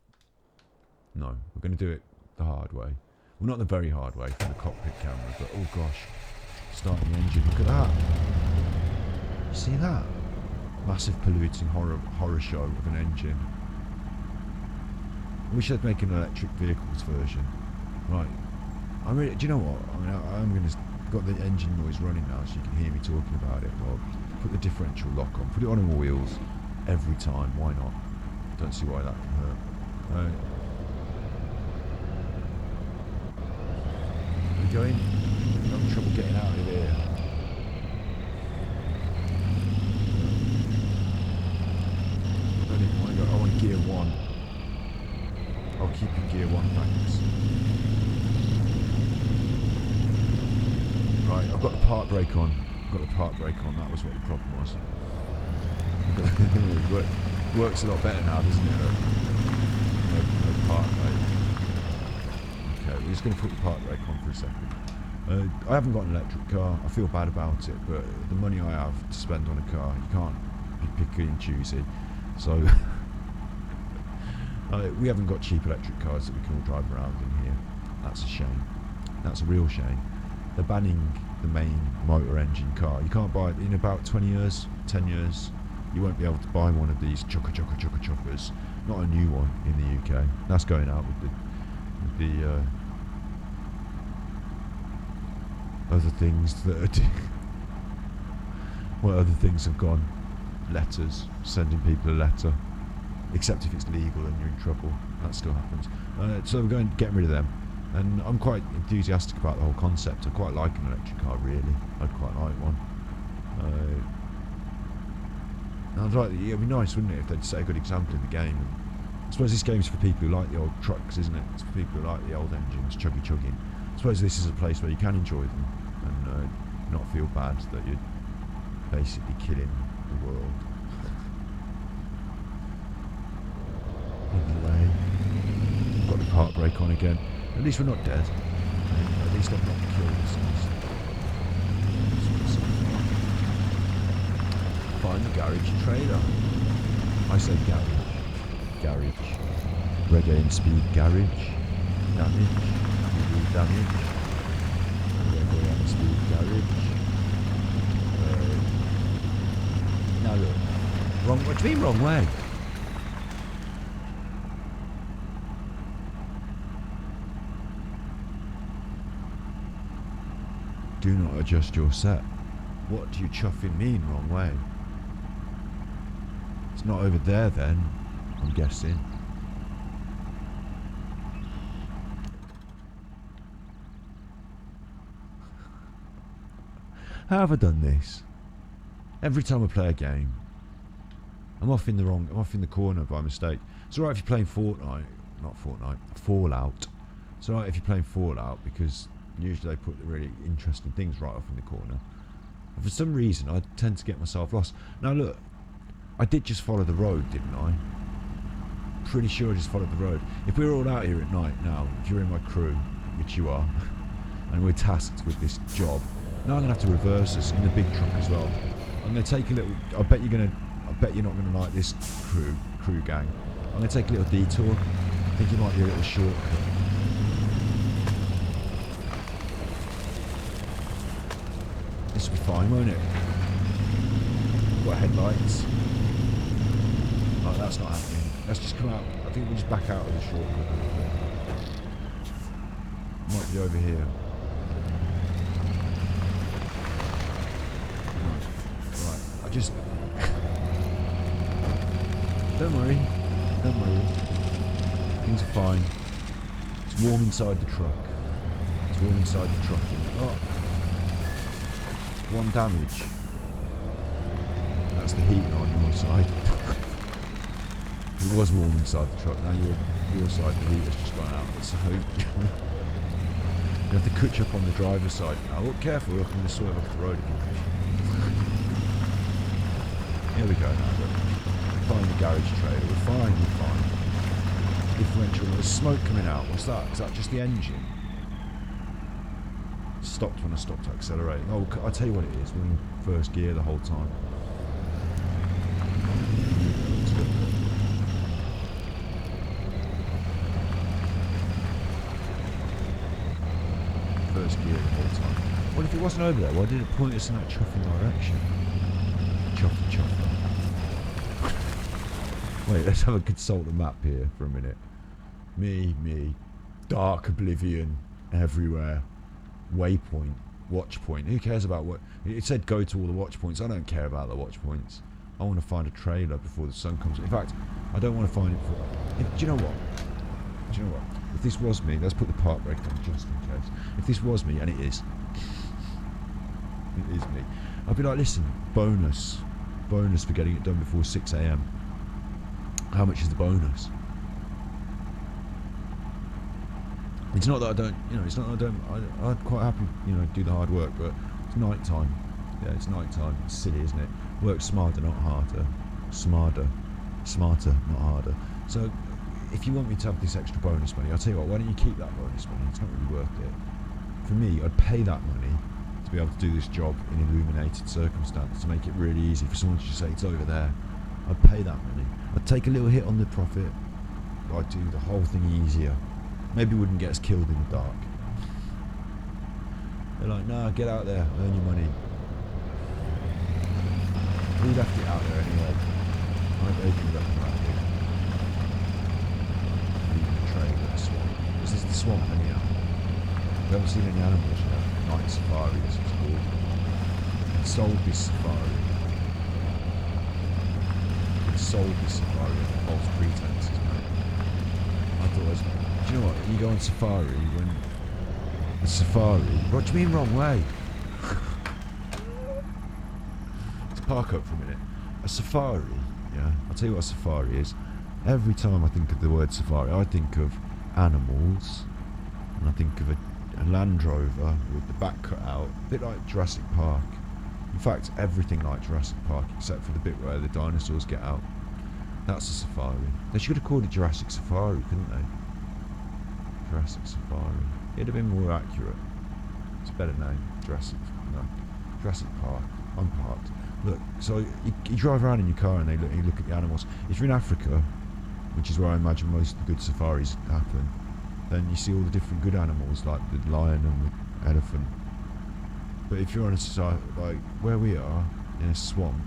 A: No, we're going to do it the hard way. Well, not the very hard way from the cockpit camera, but oh gosh, starting the engine. Look at that. You see that? Massive polluting horror show of an engine. I wish they'd make an electric vehicles version. Right. Do you know what? I'm going to... Got the engine noise running now, so you can hear me talking about it. Well, put the differential lock on. Put it on all wheels every time. Why not? Don't see why that can hurt. We're going... I'm having trouble getting out of here. I don't even want to go... I want gear 1. I'll keep in gear 1, thanks. Right, I've got the park brake on. That was what the problem was. It works a lot better now, doesn't it? No park brake. Okay, we're just going to put the park brake on for a second. I haven't got an electric car. I feel bad about it, but the money I have to spend on a car, you can't be picky and choosy. So we haven't got cheap electric cars that we can all drive around in here. That's a shame. That's a real shame. They're banning the main motor engine car. You can't buy it in about 20 years, 10 years. You won't be able to buy one of these choppers. Not a new one in the UK. That's going out with the other things that are... What other things have gone? Letters. Sending people a letter. Except if it's legal and you're in trouble. That still happens. So we're going to get rid of them. And I'm quite enthusiastic about the whole concept. I quite like an electric car, really. I'd quite like one. It'd be nice, wouldn't it, if they'd set a good example in the game. And I suppose this game's for people who like the old trucks, isn't it? It's for people who like the old engines, chugging. I suppose this is a place where you can enjoy them and not feel bad that you're basically killing the world. Anyway, got the park brake on again. At least we're not dead. At least I've not killed. Find the garage trailer. I say garage. Red Aim Speed garage. Damage. Red Aim Speed garage. Now look. Wrong. What do you mean wrong way? Do not adjust your set. What do you chuffing mean, wrong way? It's not over there then, I'm guessing. How have I done this? Every time I play a game, I'm off in the corner by mistake. It's alright if you're playing Fallout. It's alright if you're playing Fallout because usually they put the really interesting things right off in the corner. And for some reason, I tend to get myself lost. Now look, I did just follow the road, didn't I? Pretty sure I just followed the road. If we're all out here at night now, if you're in my crew, which you are, and we're tasked with this job, now I'm gonna have to reverse us in the big truck as well. I'm gonna take a little. I bet you're not gonna like this crew gang. I'm gonna take a little detour. I think it might be a little shortcut. This will be fine, won't it? Got headlights. Oh, that's not happening. Let's just come out. I think we'll just back out of the shortcut. Might be over here. Right. I just. Don't worry. Things are fine. It's warm inside the truck. Oh. One damage. That's the heat on your side. It was warm inside the truck. Now your side, the heat has just gone out. So you have to catch up on the driver's side. Now look careful. Look, I'm going to swerve off the road again. Here we go now. Look. Find the garage trailer. We're fine. Differential. There's smoke coming out. What's that? Is that just the engine? Stopped when I stopped to accelerate. Oh, I'll tell you what it is. We're in first gear the whole time. First gear the whole time. What if it wasn't over there? Why did it point us in that chuffing direction? Chuffer. Wait, let's have a consult the map here for a minute. Me. Dark oblivion everywhere. Waypoint, watch point. Who cares about what? It said go to all the watch points. I don't care about the watch points. I want to find a trailer before the sun comes. In fact, I don't want to find it before. Do you know what? If this was me, let's put the park brake on just in case. If this was me, and it is me, I'd be like, listen, bonus for getting it done before 6 AM. How much is the bonus? It's not that I don't, I'd quite happy, do the hard work, but it's night time. Yeah, it's night time. It's silly, isn't it? Work smarter, not harder. Smarter, not harder. So, if you want me to have this extra bonus money, I'll tell you what, why don't you keep that bonus money? It's not really worth it. For me, I'd pay that money to be able to do this job in illuminated circumstance, to make it really easy for someone to just say, it's over there. I'd pay that money. I'd take a little hit on the profit, but I'd do the whole thing easier. Maybe it wouldn't get us killed in the dark. They're like, nah, get out there, earn your money. We left it out there anyway. I opened it up right here. Leaving the trail of the swamp. This is the swamp anyhow. We haven't seen any animals yet. Night safari, this is called. It sold this safari. Sold this safari on false pretenses, mate. I thought it was. Do you know what? You go on safari when a safari. What do you mean wrong way? Let's park up for a minute. A safari, yeah. I'll tell you what a safari is. Every time I think of the word safari, I think of animals, and I think of a Land Rover with the back cut out, a bit like Jurassic Park. In fact, everything like Jurassic Park, except for the bit where the dinosaurs get out. That's a safari. They should have called it Jurassic Safari, couldn't they? Jurassic Safari. It'd have been more accurate. It's a better name. Jurassic Park. I'm parked. Look, so you drive around in your car and you look at the animals. If you're in Africa, which is where I imagine most of the good safaris happen, then you see all the different good animals like the lion and the elephant. But if you're on a safari, like where we are, in a swamp,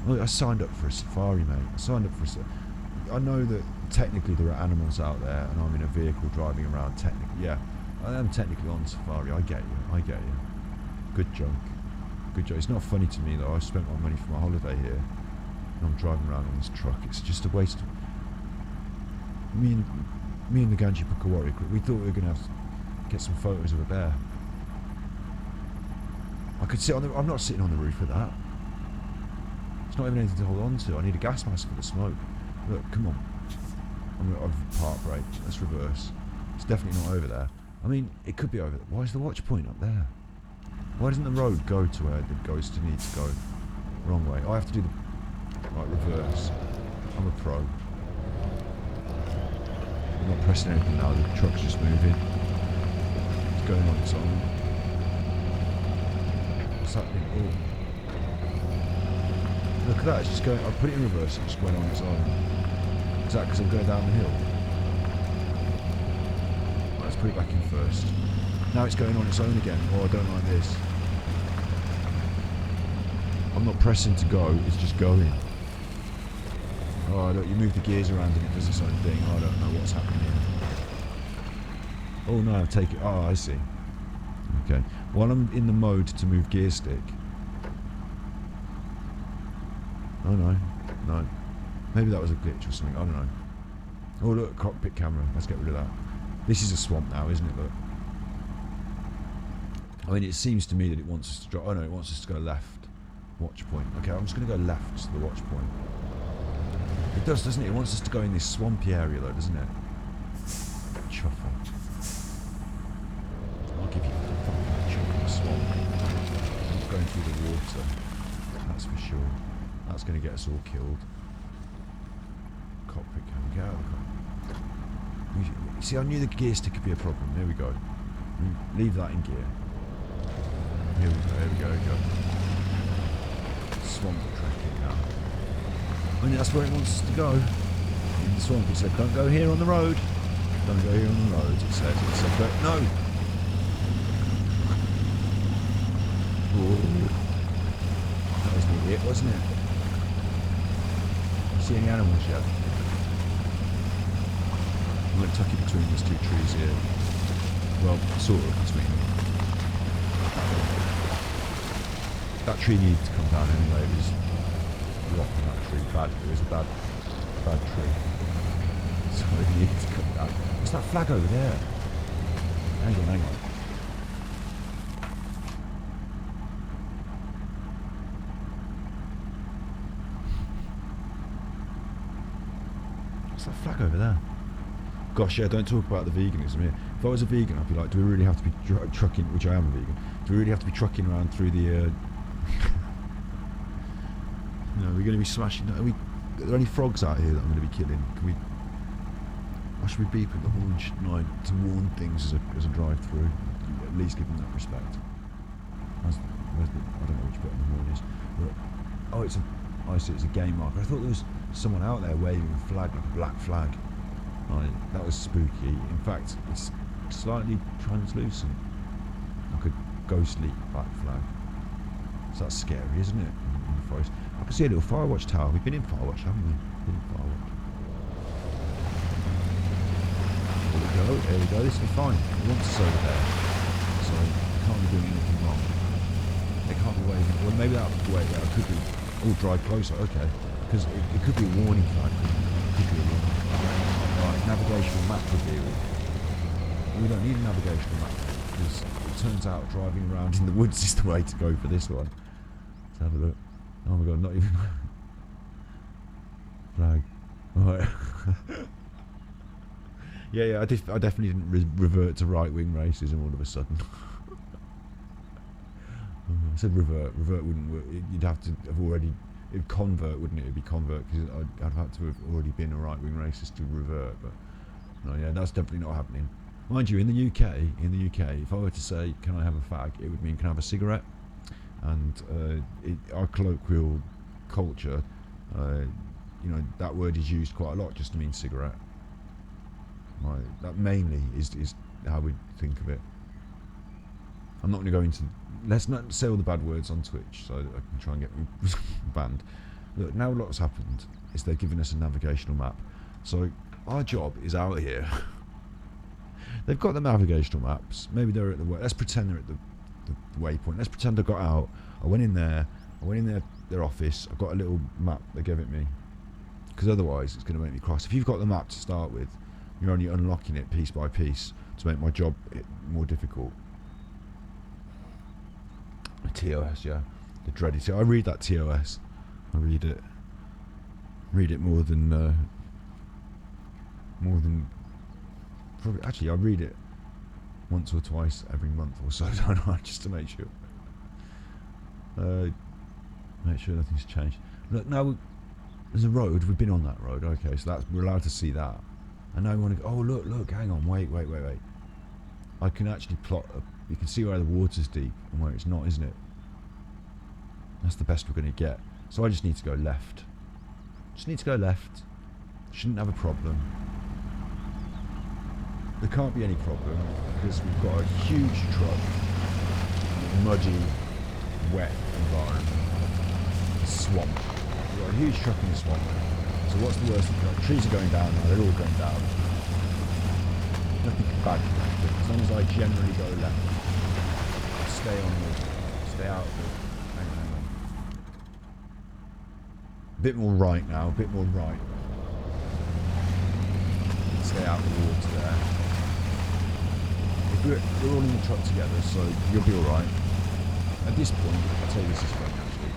A: well, I signed up for a safari, mate. I know that technically there are animals out there and I'm in a vehicle driving around technically, yeah. I am technically on safari. I get you. Good joke. It's not funny to me though. I spent my money for my holiday here, and I'm driving around on this truck. It's just a waste of... Me and the Ganji Pukawari, we thought we were going to have to get some photos of a bear. I could sit on the... I'm not sitting on the roof of that. It's not even anything to hold on to. I need a gas mask for the smoke. Look, come on. I've park brake. Let's reverse. It's definitely not over there. I mean, it could be over there. Why is the watch point up there? Why doesn't the road go to where it goes to need to go? Wrong way. I have to do the... Right, reverse. I'm a pro. I'm not pressing anything now. The truck's just moving. It's going on its own. What's happening? Oh. Look at that. It's just going... I put it in reverse. It just went on its own. Is that because I'm going down the hill? Right, let's put it back in first. Now it's going on its own again. Oh, I don't like this. I'm not pressing to go, it's just going. Oh, look, you move the gears around and it does its own thing. Oh, I don't know what's happening here. Oh no, take it. Oh, I see. Okay. While I'm in the mode to move gear stick. Oh no. No. Maybe that was a glitch or something. I don't know. Oh look, cockpit camera. Let's get rid of that. This is a swamp now, isn't it? Look. I mean, it seems to me that it wants us to drive. Oh no, it wants us to go left. Watch point. Okay, I'm just going to go left to the watch point. It does, doesn't it? It wants us to go in this swampy area, though, doesn't it? Chuffle. I'll give you a fucking chunk of the swamp. I'm not going through the water. That's for sure. That's going to get us all killed. Cockpit camera. Get out of the cockpit. You see, I knew the gear stick could be a problem. There we go. Leave that in gear. Here we go. Here we go. Here we go. Swamp tracking now. I mean, that's where it wants us to go. In the swamp, it said, don't go here on the road. Don't go here on the road, it said. It said, but no. Ooh. That was nearly it, wasn't it? See any animals yet? I'm going to tuck it between these two trees here. Well, sort of between them. That tree needed to come down anyway. It was rocking that tree bad. It was a bad tree. So it needed to come down. What's that flag over there? Hang on. What's that flag over there? Gosh, yeah, don't talk about the veganism here. If I was a vegan, I'd be like, do we really have to be trucking, which I am a vegan, do we really have to be trucking around through the, we're going to be smashing, are there any frogs out here that I'm going to be killing? I should be beeping the horn, shouldn't I, to warn things as I drive through, at least give them that respect. I don't know which button the horn is. But, I see it's a game marker. I thought there was someone out there waving a flag, like a black flag. That was spooky. In fact, it's slightly translucent, like a ghostly black flag. So that's scary, isn't it? In the forest. I can see a little Firewatch tower. We've been in Firewatch, haven't we? Been in Firewatch. There we go. This will be fine. It wants us over there, so they can't be doing anything wrong. They can't be waving. Well, maybe that way. Yeah, it could be. Oh, drive closer. Okay, because it could be a warning flag. It could be a warning flag. Right, navigational map reveal. We don't need a navigational map because it turns out driving around in the woods is the way to go for this one. Let's have a look. Oh my god, not even flag. Alright. yeah, I definitely didn't revert to right-wing racism all of a sudden. I said revert. Revert wouldn't work. You'd have to have already... It'd convert, wouldn't it? It'd be convert because I'd have to have already been a right-wing racist to revert. But no, yeah, that's definitely not happening. Mind you, in the UK, if I were to say, "Can I have a fag?" it would mean, "Can I have a cigarette?" And our colloquial culture, that word is used quite a lot just to mean cigarette. That mainly is how we think of it. I'm not going to go into... Let's not say all the bad words on Twitch so that I can try and get banned. Look, now what's happened is they've given us a navigational map. So our job is out here. They've got the navigational maps. Maybe they're at the way. Let's pretend they're at the waypoint. Let's pretend I got out. I went in their office. I got a little map they gave it me. Because otherwise, it's going to make me cross. If you've got the map to start with, you're only unlocking it piece by piece to make my job more difficult. TOS, yeah, the dreaded. So I read that TOS. I read it more than probably. Actually, I read it once or twice every month or so, don't I? Just to make sure nothing's changed. Look, now there's a road. We've been on that road. Okay, so we're allowed to see that. And now we want to go. Oh, look! Hang on, wait. I can actually plot. You can see where the water's deep and where it's not, isn't it? That's the best we're going to get. So I just need to go left. Shouldn't have a problem. There can't be any problem because we've got a huge truck, muddy, wet environment, swamp. We've got a huge truck in the swamp. So what's the worst? Trees are going down now. They're all going down. Nothing bad can happen as long as I generally go left. Stay out of the. Hang on. A bit more right now. A bit more right. Stay out of the water there. We're all in the truck together, so you'll be alright. At this point, I'll tell you this is funny actually.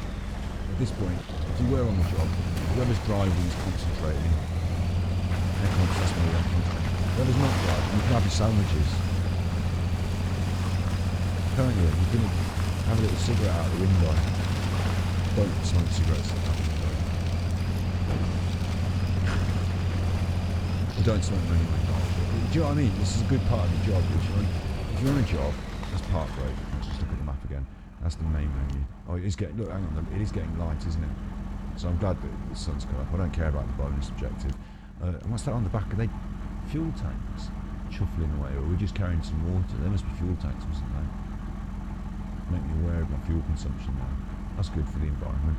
A: At this point, if you were on the job, whoever's driving is concentrating. They're concentrating. Whoever's not driving, you can have your sandwiches. Can't you? You can have a little cigarette out the window. Don't smoke cigarettes out the window. You don't smoke them anyway. Do you know what I mean? This is a good part of the job. If you're on a job, that's park break. Let's just look at the map again. That's the main menu. Oh, it is getting. Look, hang on. It is getting light, isn't it? So I'm glad that the sun's come up. I don't care about the bonus objective. And what's that on the back? Are they fuel tanks shuffling away, or are we just carrying some water? There must be fuel tanks, mustn't there? Make me aware of my fuel consumption now. That's good for the environment.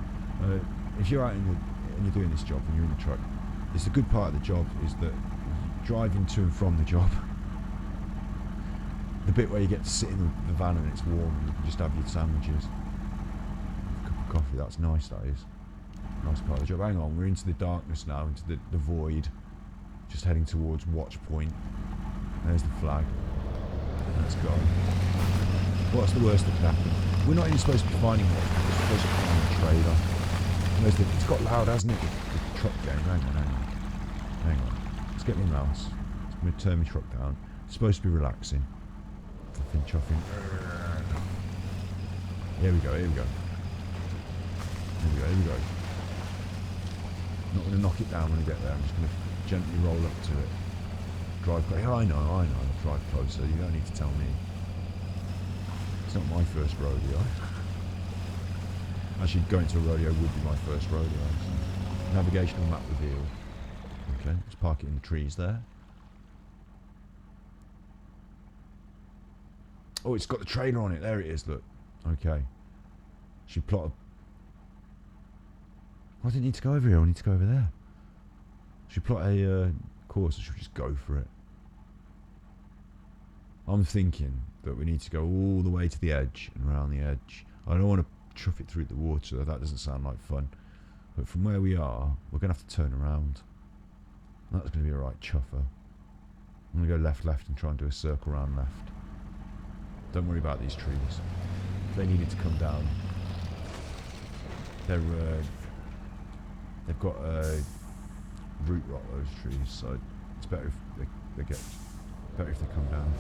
A: If you're out and you're doing this job and you're in the truck, it's a good part of the job is that driving to and from the job. The bit where you get to sit in the van and it's warm and you can just have your sandwiches. A cup of coffee, that's nice, that is. Nice part of the job. Hang on, we're into the darkness now, into the void. Just heading towards watch point. There's the flag. Let's go. What's the worst that can happen? We're not even supposed to be finding watch point, we're supposed to be finding a trailer. It's got loud, hasn't it? The truck game. Hang on. Let's get my mouse. I'm going to turn my truck down. It's supposed to be relaxing. Chuffing. Here we go. Not going to knock it down when I get there. I'm just going to gently roll up to it. Drive closer. I know. Drive closer. You don't need to tell me. It's not my first rodeo. Actually, going to a rodeo would be my first rodeo. So. Navigational map revealed. Okay, let's park it in the trees there. Oh, it's got the trailer on it. There it is, look. Okay. Should plot a... I didn't need to go over here. I need to go over there. Should plot a course, or should we just go for it? I'm thinking that we need to go all the way to the edge and around the edge. I don't want to chuff it through the water. That doesn't sound like fun. But from where we are, we're going to have to turn around. That's going to be a right chuffer. I'm going to go left and try and do a circle round left. Don't worry about these trees. If they needed to come down, they've got root rot, those trees, so it's better if they come down.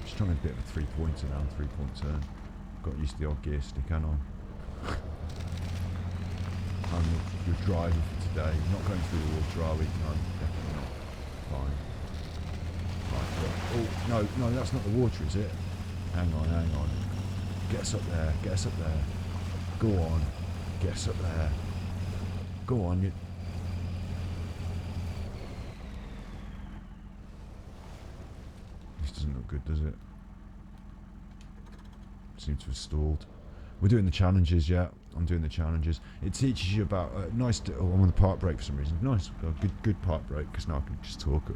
A: Just trying to do a bit of a three-point turn. Got used to the odd gear stick, haven't I? I'm your driver for today. Not going through the water, are we? No, definitely not. Fine. Right, no, that's not the water, is it? Hang on. Get us up there. Go on. Get us up there. Go on. This doesn't look good, does it? Seems to have stalled. We're doing the challenges, yeah. I'm doing the challenges. It teaches you about I'm on the park break for some reason. Nice, good park break because now I can just talk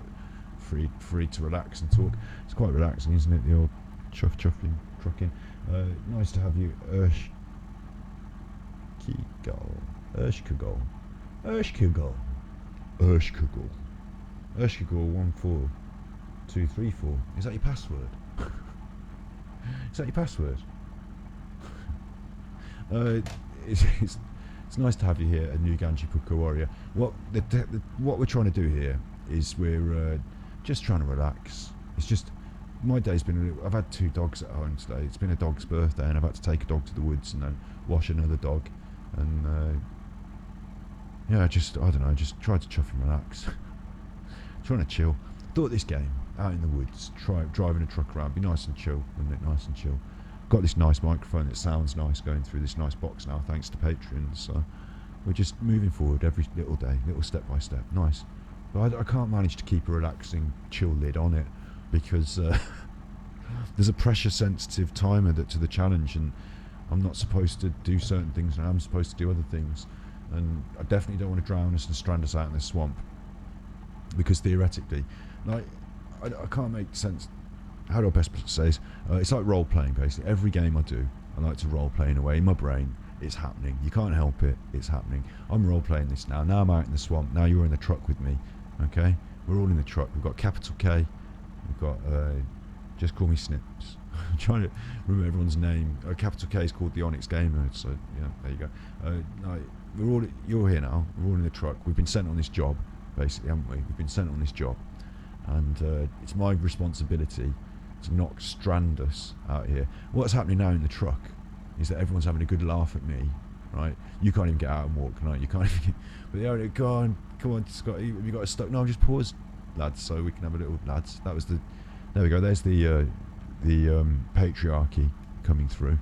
A: free to relax and talk. It's quite relaxing, isn't it? The old chuffing, trucking. Nice to have you, Urshkugol. 14234. Is that your password? Is that your password? It's nice to have you here, a new Ganji Puka warrior. What we're trying to do here is we're just trying to relax. It's just my day's been. I've had 2 dogs at home today. It's been a dog's birthday, and I've had to take a dog to the woods and then wash another dog, and yeah, just I don't know. Just try to chuff and relax. Trying to chill. Thought this game out in the woods, driving a truck around, be nice and chill, wouldn't it? Nice and chill. Got this nice microphone that sounds nice going through this nice box now, thanks to Patreons. So we're just moving forward every little day, little step by step. Nice. But I can't manage to keep a relaxing, chill lid on it because there's a pressure-sensitive timer to the challenge, and I'm not supposed to do certain things, and I'm supposed to do other things. And I definitely don't want to drown us and strand us out in this swamp, because theoretically, like, I can't make sense. How do I best say this? It's like role playing, basically. Every game I do, I like to role play in a way. In my brain, it's happening. You can't help it. It's happening. I'm role playing this now. Now I'm out in the swamp. Now you're in the truck with me. Okay, we're all in the truck. We've got capital K. We've got just call me Snips. I'm trying to remember everyone's name. Capital K is called the Onyx Gamer. So yeah, there you go. You're here now. We're all in the truck. We've been sent on this job, basically, haven't we? We've been sent on this job, and it's my responsibility to not strand us out here. What's happening now in the truck is that everyone's having a good laugh at me, right? You can't even get out and walk tonight. You can't even. But yeah, come on, Scott. Have you got us stuck? No, I'm just paused, lads, so we can have a little lads. That was the. There we go. There's the patriarchy coming through.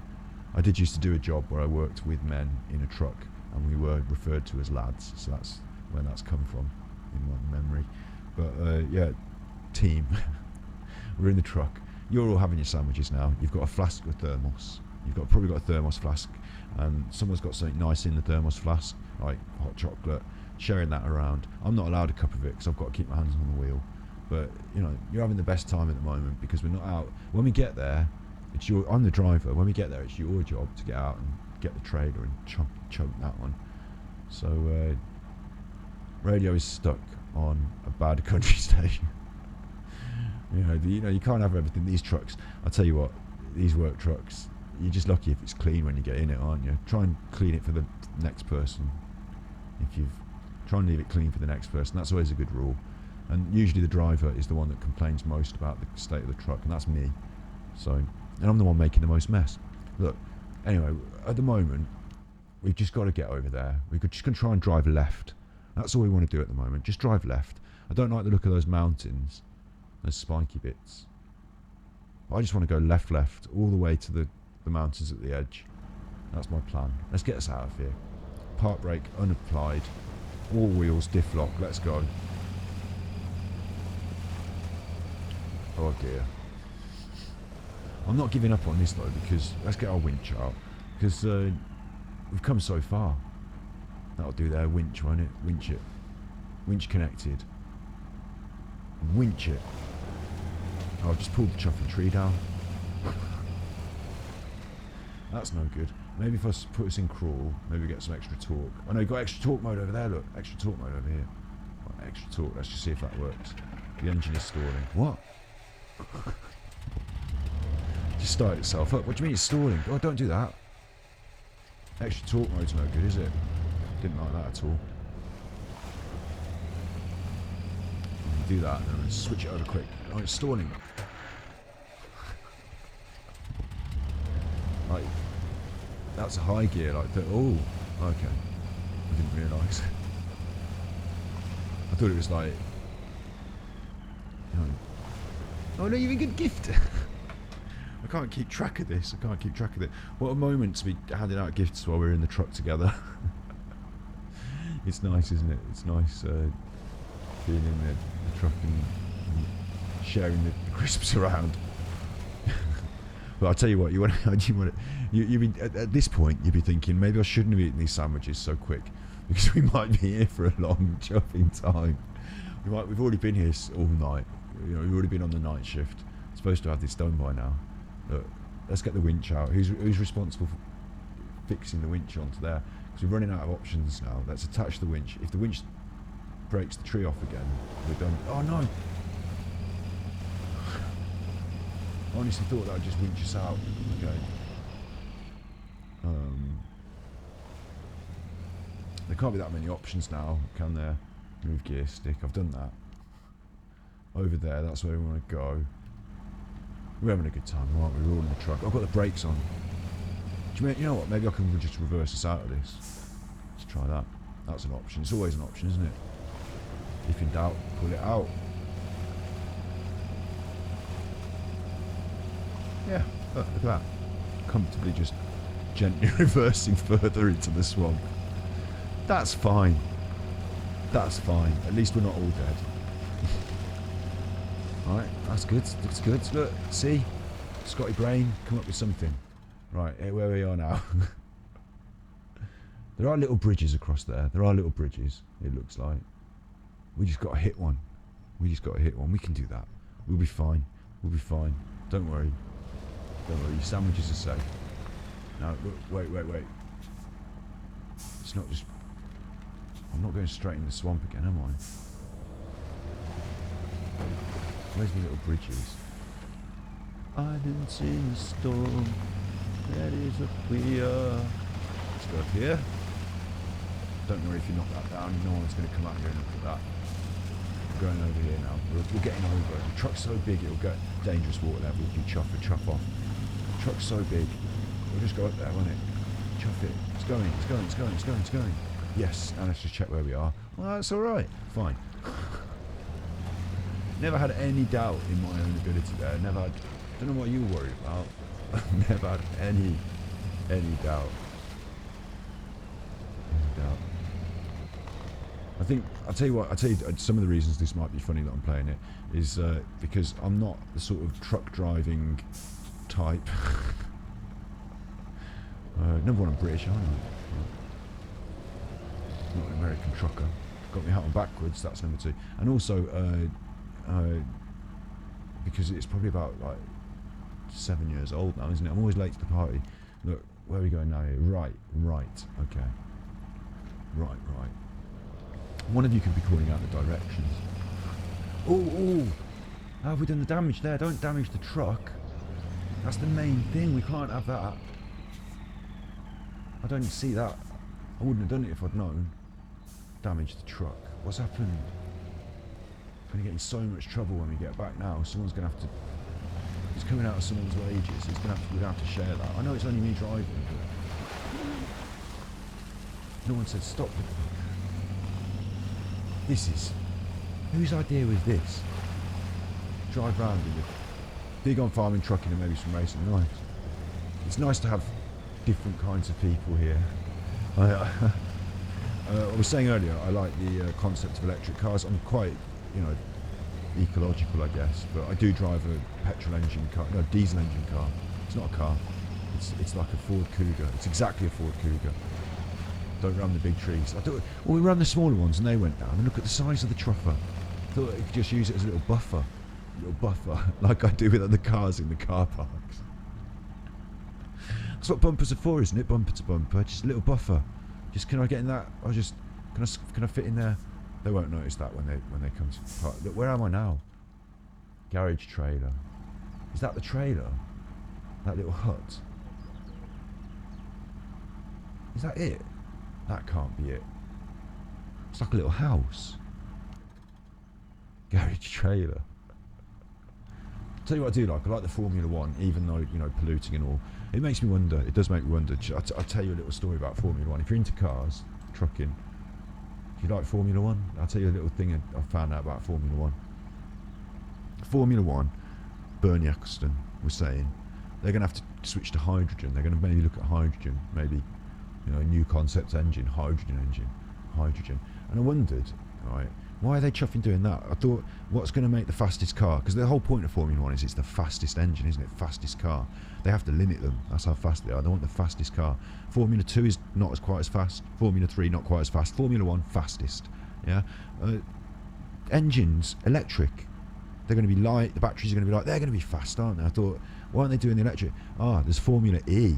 A: I did used to do a job where I worked with men in a truck, and we were referred to as lads. So that's where that's come from in my memory. But yeah, team. We're in the truck. You're all having your sandwiches now. You've got a flask of thermos. Probably got a thermos flask, and someone's got something nice in the thermos flask, like hot chocolate. Sharing that around. I'm not allowed a cup of it because I've got to keep my hands on the wheel. But you know, you're having the best time at the moment because we're not out. When we get there, I'm the driver. When we get there, it's your job to get out and get the trailer and chunk that one. So radio is stuck on a bad country station. You know, you can't have everything. These trucks, I'll tell you what, these work trucks, you're just lucky if it's clean when you get in it, aren't you? Try and clean it for the next person. Try and leave it clean for the next person. That's always a good rule. And usually the driver is the one that complains most about the state of the truck, and that's me. So, and I'm the one making the most mess. Look, anyway, at the moment, we've just got to get over there. We're just going to try and drive left. That's all we want to do at the moment. Just drive left. I don't like the look of those mountains. Those spiky bits. I just want to go left, all the way to the mountains at the edge. That's my plan. Let's get us out of here. Park brake unapplied. All wheels, diff lock. Let's go. Oh dear. I'm not giving up on this though, because let's get our winch out. Because we've come so far. That'll do there. Winch, won't it? Winch it. Winch connected. Winch it. Oh, just pulled the chuffing tree down. That's no good. Maybe if I put us in crawl, maybe we get some extra torque. Oh no, you've got extra torque mode over there, look. Extra torque mode over here. Right, extra torque, let's just see if that works. The engine is stalling. What? Just started itself up. What do you mean it's stalling? Oh, don't do that. Extra torque mode's no good, is it? Didn't like that at all. Do that and then switch it over quick. Oh, it's stalling. Like, that's a high gear, like that. Oh, okay. I didn't realise. I thought it was like. Oh no, you've been gifted. I can't keep track of this. I can't keep track of it. What a moment to be handing out gifts while we're in the truck together. It's nice, isn't it? It's nice being in the truck and sharing the crisps around. But I'll tell you what, at this point you'd be thinking maybe I shouldn't have eaten these sandwiches so quick because we might be here for a long chopping time. We've already been here all night. you know, we've already been on the night shift. Supposed to have this done by now. Look, let's get the winch out. Who's responsible for fixing the winch onto there? Because we're running out of options now. Let's attach the winch. If the winch breaks the tree off again, we're done. Oh no! I honestly thought that would just winch us out. Okay. There can't be that many options now, can there? Move gear stick. I've done that. Over there, that's where we want to go. We're having a good time, aren't we? We're all in the truck. I've got the brakes on. Do you know what? Maybe I can just reverse us out of this. Let's try that. That's an option. It's always an option, isn't it? If in doubt, pull it out. Yeah, look at that. Comfortably just gently reversing further into the swamp. That's fine. That's fine. At least we're not all dead. Alright, that's good. That's good. Look, see? Scotty Brain, come up with something. Right, here where we are now. There are little bridges across there. There are little bridges, it looks like. We just got to hit one. We just got to hit one. We can do that. We'll be fine. We'll be fine. Don't worry. Don't worry. Your sandwiches are safe. Now, look, wait. It's not just... I'm not going straight in the swamp again, am I? Where's the little bridges? Islands in the storm. That is what we are. Let's go up here. Don't worry if you knock that down. No one's going to come out here and look at that. We're going over here now. We're getting over. The truck's so big it'll get dangerous water level. You chuff off. The truck's so big. We'll just go up there, won't it? Chuff it. It's going. Yes. Now let's just check where we are. Well, that's alright. Fine. Never had any doubt in my own ability there. Never had... Don't know what you worry about. Never had any doubt. I think, I'll tell you some of the reasons this might be funny that I'm playing it is because I'm not the sort of truck driving type. Number one, I'm British, aren't I? Not an American trucker. Got my hat on backwards, that's number two. And also, because it's probably about like 7 years old now, isn't it? I'm always late to the party. Look, where are we going now here? Right, okay. Right. One of you could be calling out the directions. Oh, how have we done the damage there? Don't damage the truck. That's the main thing, we can't have that. I don't see that. I wouldn't have done it if I'd known. Damage the truck. What's happened? We're going to get in so much trouble when we get back now. Someone's going to have to... It's coming out of someone's wages. We're going to have to share that. I know it's only me driving, but... No one said stop it. This is... Whose idea was this? Drive round in it. Big on farming, trucking and maybe some racing. Nice. It's nice to have different kinds of people here. I was saying earlier, I like the concept of electric cars. I'm quite, ecological, I guess, but I do drive a petrol engine car, no, diesel engine car. It's not a car. It's like a Ford Cougar. It's exactly a Ford Cougar. Don't run the big trees. We ran the smaller ones and they went down. And look at the size of the truffer. I thought I could just use it as a little buffer, like I do with other cars in the car parks. That's what bumpers are for, isn't it? Bumper to bumper, just a little buffer. Just can I get in that? Can I fit in there? They won't notice that when they come to the park. Look, where am I now? Garage trailer. Is that the trailer? That little hut? Is that it? That can't be it. It's like a little house. Garage trailer. Tell you what I do like. I like the Formula One, even though polluting and all. It makes me wonder. It does make me wonder. I'll tell you a little story about Formula One. If you're into cars, trucking, if you like Formula One, I'll tell you a little thing I found out about Formula One. Formula One, Bernie Ecclestone was saying they're going to have to switch to hydrogen. They're going to maybe look at hydrogen, maybe new concept engine, hydrogen. And I wondered, right, why are they chuffing doing that? I thought, what's going to make the fastest car? Because the whole point of Formula One is it's the fastest engine, isn't it? Fastest car. They have to limit them. That's how fast they are. They want the fastest car. Formula 2 is not quite as fast. Formula 3 not quite as fast. Formula 1 fastest. Yeah. Engines, electric. they're going to be light, the batteries are going to be light, they're going to be fast, aren't they? I thought, why aren't they doing the electric? There's Formula E,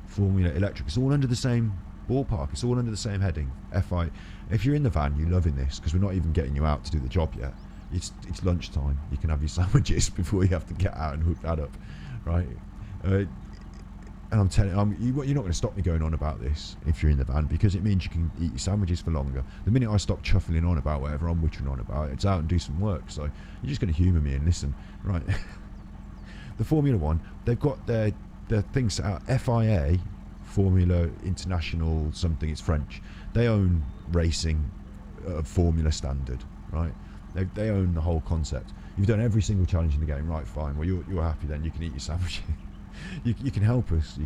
A: Formula Electric. It's all under the same ballpark. It's all under the same heading. FI. If you're in the van, you're loving this, because we're not even getting you out to do the job yet. It's lunchtime. You can have your sandwiches before you have to get out and hook that up, right? And I'm telling you, you're not going to stop me going on about this if you're in the van, because it means you can eat your sandwiches for longer. The minute I stop chuffling on about whatever I'm wittering on about, it's out and do some work. So you're just going to humour me and listen, right? The Formula One, they've got their things set out. FIA, Formula International something, it's French. They own racing, Formula standard, right? They own the whole concept. You've done every single challenge in the game, right? Fine. Well, you're happy then. You can eat your sandwiches. You can help us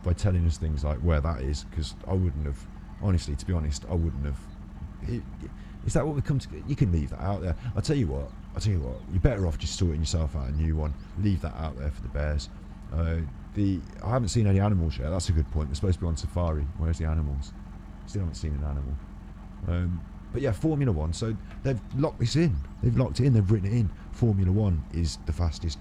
A: by telling us things like where that is, because I wouldn't have, honestly, to be honest, I wouldn't have. Is that what we come to? You can leave that out there. I'll tell you what, you're better off just sorting yourself out a new one. Leave that out there for the bears. I haven't seen any animals yet. That's a good point. We're supposed to be on safari. Where's the animals? Still haven't seen an animal. But yeah, Formula One. So they've locked this in. They've locked it in. They've written it in. Formula One is the fastest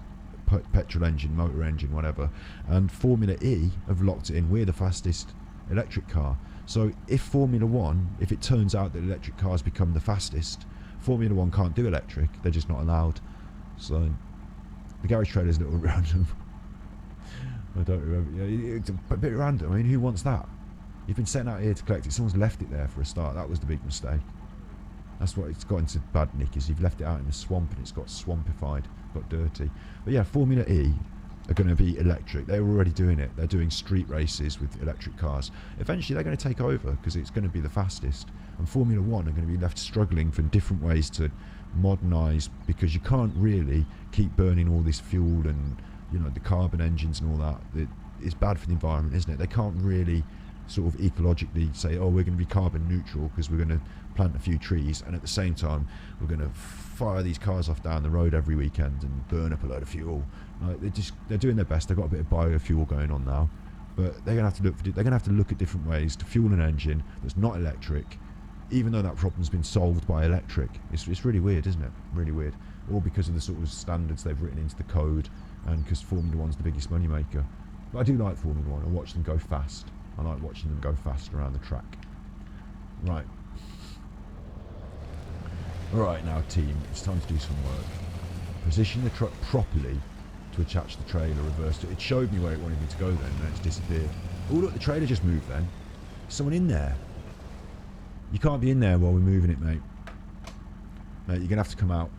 A: petrol engine, motor engine, whatever, and Formula E have locked it in. We're the fastest electric car. So if Formula One, if it turns out that electric cars become the fastest, Formula One can't do electric. They're just not allowed. So the garage trailer's a little random. I don't remember. Yeah, it's a bit random. I mean, who wants that? You've been sent out here to collect it. Someone's left it there for a start. That was the big mistake. That's what it's got into bad nick, is you've left it out in the swamp and it's got swampified, got dirty. But yeah, Formula E are going to be electric. They're already doing it. They're doing street races with electric cars. Eventually they're going to take over, because it's going to be the fastest. And Formula One are going to be left struggling for different ways to modernise, because you can't really keep burning all this fuel and, you know, the carbon engines and all that. It's bad for the environment, isn't it? They can't really sort of ecologically say, oh, we're going to be carbon neutral because we're going to plant a few trees, and at the same time we're going to fire these cars off down the road every weekend and burn up a load of fuel. Like, they're doing their best. They've got a bit of biofuel going on now, but they're going to have to look at different ways to fuel an engine that's not electric, even though that problem's been solved by electric. It's really weird, isn't it? Really weird. All because of the sort of standards they've written into the code, and because Formula One's the biggest money maker. But I do like Formula One. I watch them go fast. I like watching them go fast around the track. Right. Alright now, team, it's time to do some work. Position the truck properly to attach the trailer, reverse it. It showed me where it wanted me to go then, and then it's disappeared. Oh look, the trailer just moved then. There's someone in there. You can't be in there while we're moving it, mate. Mate, you're going to have to come out.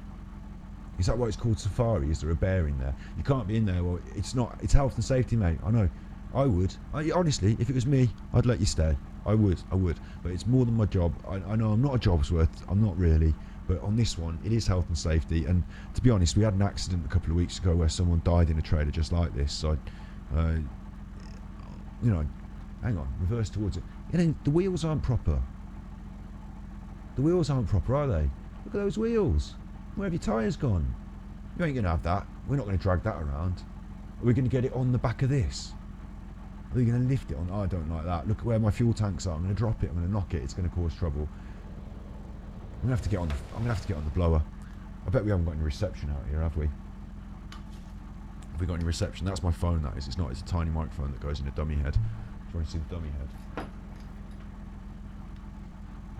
A: Is that why it's called Safari? Is there a bear in there? You can't be in there. Well, it's not. It's health and safety, mate. I know. I would. Honestly, if it was me, I'd let you stay. I would. But it's more than my job. I know I'm not a job's worth. I'm not really. But on this one, it is health and safety. And to be honest, we had an accident a couple of weeks ago where someone died in a trailer just like this. So, you know, hang on, reverse towards it. You know, the wheels aren't proper. The wheels aren't proper, are they? Look at those wheels. Where have your tyres gone? You ain't going to have that. We're not going to drag that around. Are we going to get it on the back of this? Are we going to lift it on? Oh, I don't like that. Look at where my fuel tanks are. I'm going to drop it. I'm going to knock it. It's going to cause trouble. I'm going to have to get on the blower. I bet we haven't got any reception out here, have we? Have we got any reception? That's my phone, that is. It's not. It's a tiny microphone that goes in a dummy head. Do you want to see the dummy head?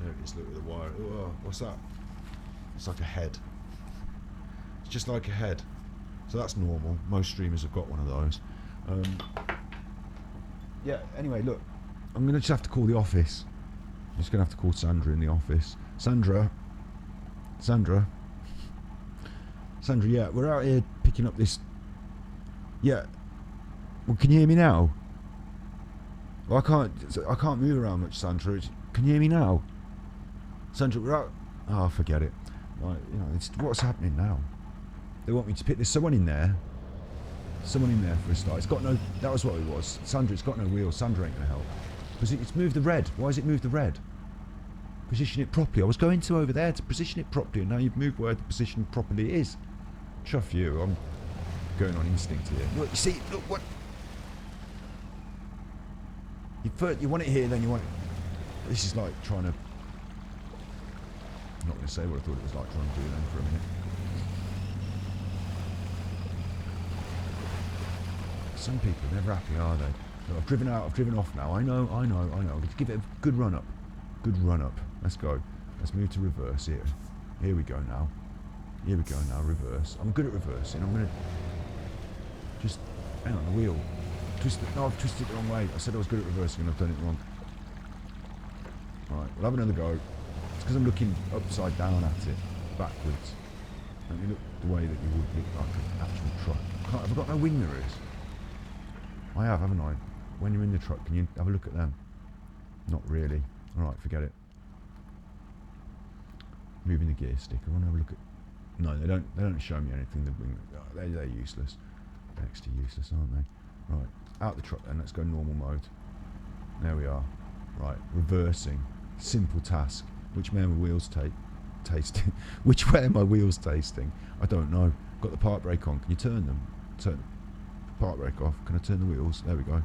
A: There it is. Look at the wire. Oh, what's that? It's like a head. It's just like a head. So that's normal. Most streamers have got one of those. Yeah, anyway, look. I'm going to just have to call the office. I'm just going to have to call Sandra in the office. Sandra, yeah, we're out here picking up this. Yeah. Well, can you hear me now? Well, I can't move around much, Sandra. Can you hear me now? Sandra, we're out. Oh, forget it. Right, you know, what's happening now? They want me to pick. There's someone in there. Someone in there for a start. It's got no. That was what it was. Sandra, it's got no wheels. Sandra ain't gonna help. Because it's moved the red. Why has it moved the red? Position it properly. I was going to over there to position it properly, and now you've moved where the position properly is. Chuff you. I'm going on instinct here. Look, you see. Look what. You want it here, then you want it. This is like trying to. I'm not going to say what I thought it was like trying to do then for a minute. Some people are never happy, are they? Look, I've driven out, I've driven off now. I know. Let's give it a good run up. Good run up. Let's go. Let's move to reverse here. Here we go now. Here we go now, reverse. I'm good at reversing. I'm going to just hang on the wheel. Twist it. No, I've twisted it the wrong way. I said I was good at reversing and I've done it wrong. Alright, we'll have another go. It's because I'm looking upside down at it, backwards. Let me look the way that you would look like an actual truck. Have I got no wing mirrors? I have, haven't I? When you're in the truck, can you have a look at them? Not really. Alright, forget it. Moving the gear stick. I want to have a look at... No, they don't show me anything. The wing, they're useless. They're next to useless, aren't they? Right, out the truck then. Let's go normal mode. There we are. Right, reversing. Simple task. Which way are my wheels tasting? Which way are my wheels tasting? I don't know. Got the park brake on. Can you turn them? Turn the park brake off. Can I turn the wheels? There we go.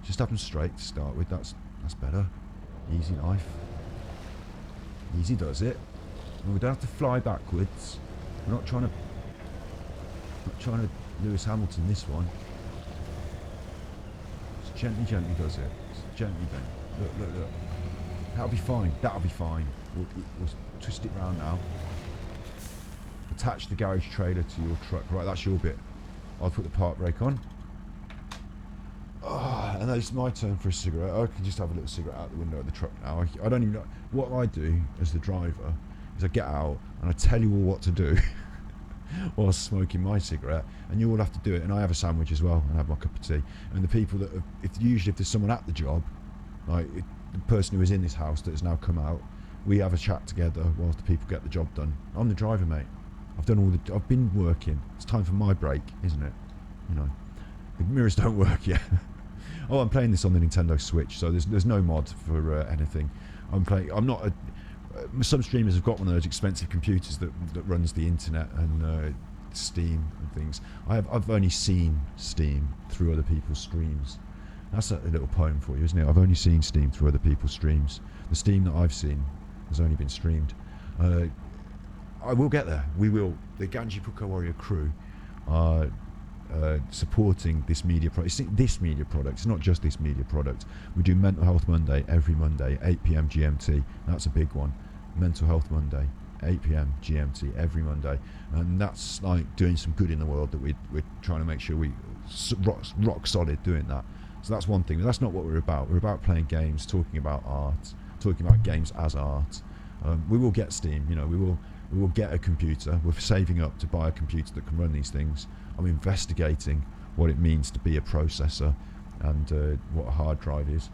A: Just have them straight to start with. That's better. Easy life. Easy does it. And we don't have to fly backwards. We're not trying to Lewis Hamilton this one. Just gently does it. Just gently then. Look. That'll be fine. That'll be fine. We'll twist it round now. Attach the garage trailer to your truck. Right, that's your bit. I'll put the park brake on. Oh, and it's my turn for a cigarette. I can just have a little cigarette out the window of the truck now. I don't even know. What I do as the driver is I get out and I tell you all what to do while smoking my cigarette, and you all have to do it. And I have a sandwich as well and have my cup of tea. And the people that usually if there's someone at the job, like the person who is in this house that has now come out, we have a chat together whilst the people get the job done. I'm the driver, mate. I've been working. It's time for my break, isn't it? You know, the mirrors don't work yet. Oh, I'm playing this on the Nintendo Switch, so there's no mod for anything. Some streamers have got one of those expensive computers that runs the internet and Steam and things. I've only seen Steam through other people's streams. That's a little poem for you, isn't it? I've only seen Steam through other people's streams. The Steam that I've seen has only been streamed. I will get there. We will. The Ganji Puka Warrior crew are supporting this media product. It's this media product. It's not just this media product. We do Mental Health Monday every Monday, 8 PM GMT. That's a big one. Mental Health Monday, 8 PM GMT every Monday, and that's like doing some good in the world. That we're trying to make sure we rock solid doing that. So that's one thing. But that's not what we're about. We're about playing games, talking about art, talking about games as art. We will get Steam. You know, we will get a computer. We're saving up to buy a computer that can run these things. I'm investigating what it means to be a processor and what a hard drive is.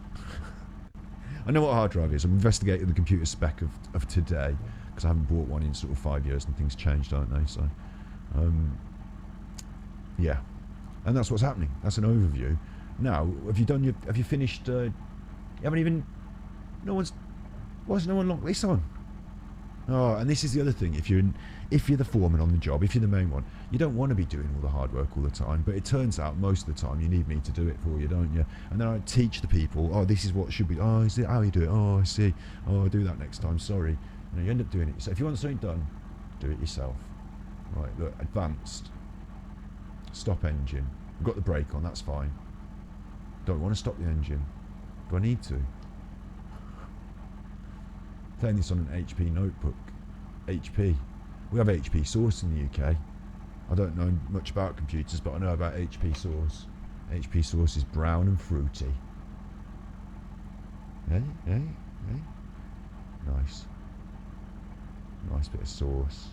A: I know what a hard drive is. I'm investigating the computer spec of today because I haven't bought one in sort of 5 years and things change, don't they? So, yeah, and that's what's happening. That's an overview. Now, have you finished? You haven't even. Why has no one locked this on? Oh, and this is the other thing. If you're the foreman on the job, if you're the main one, you don't want to be doing all the hard work all the time. But it turns out most of the time you need me to do it for you, don't you? And then I teach the people. Oh, this is what should be. Oh, is it how you do it? Oh, I see. Oh, I'll do that next time. Sorry. You end up doing it. So if you want something done, do it yourself. Right. Look, advanced. Stop engine. We've got the brake on. That's fine. Don't want to stop the engine. Do I need to? Playing this on an HP notebook. HP. We have HP Source in the UK. I don't know much about computers, but I know about HP Source. HP Source is brown and fruity. Hey. Nice. Nice bit of sauce.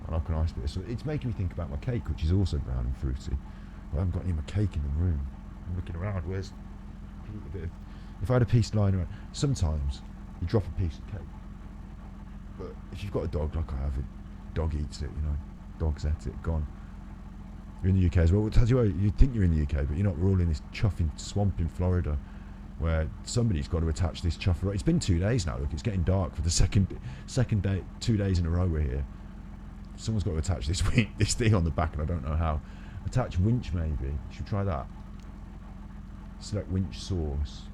A: I like a nice bit of sauce. It's making me think about my cake, which is also brown and fruity. I haven't got any of my cake in the room. I'm looking around. Where's a bit of... If I had a piece lying around... Sometimes you drop a piece of cake. But if you've got a dog like I have, a dog eats it, you know. Dog's at it, gone. You're in the UK as well. Well, tell you what, you think you're in the UK, but you're not. We're all in this chuffing swamp in Florida where somebody's got to attach this chuffer. It's been 2 days now. Look, it's getting dark for the second day. 2 days in a row we're here. Someone's got to attach this thing on the back, and I don't know how. Attach winch, maybe. Should we try that? Select winch source.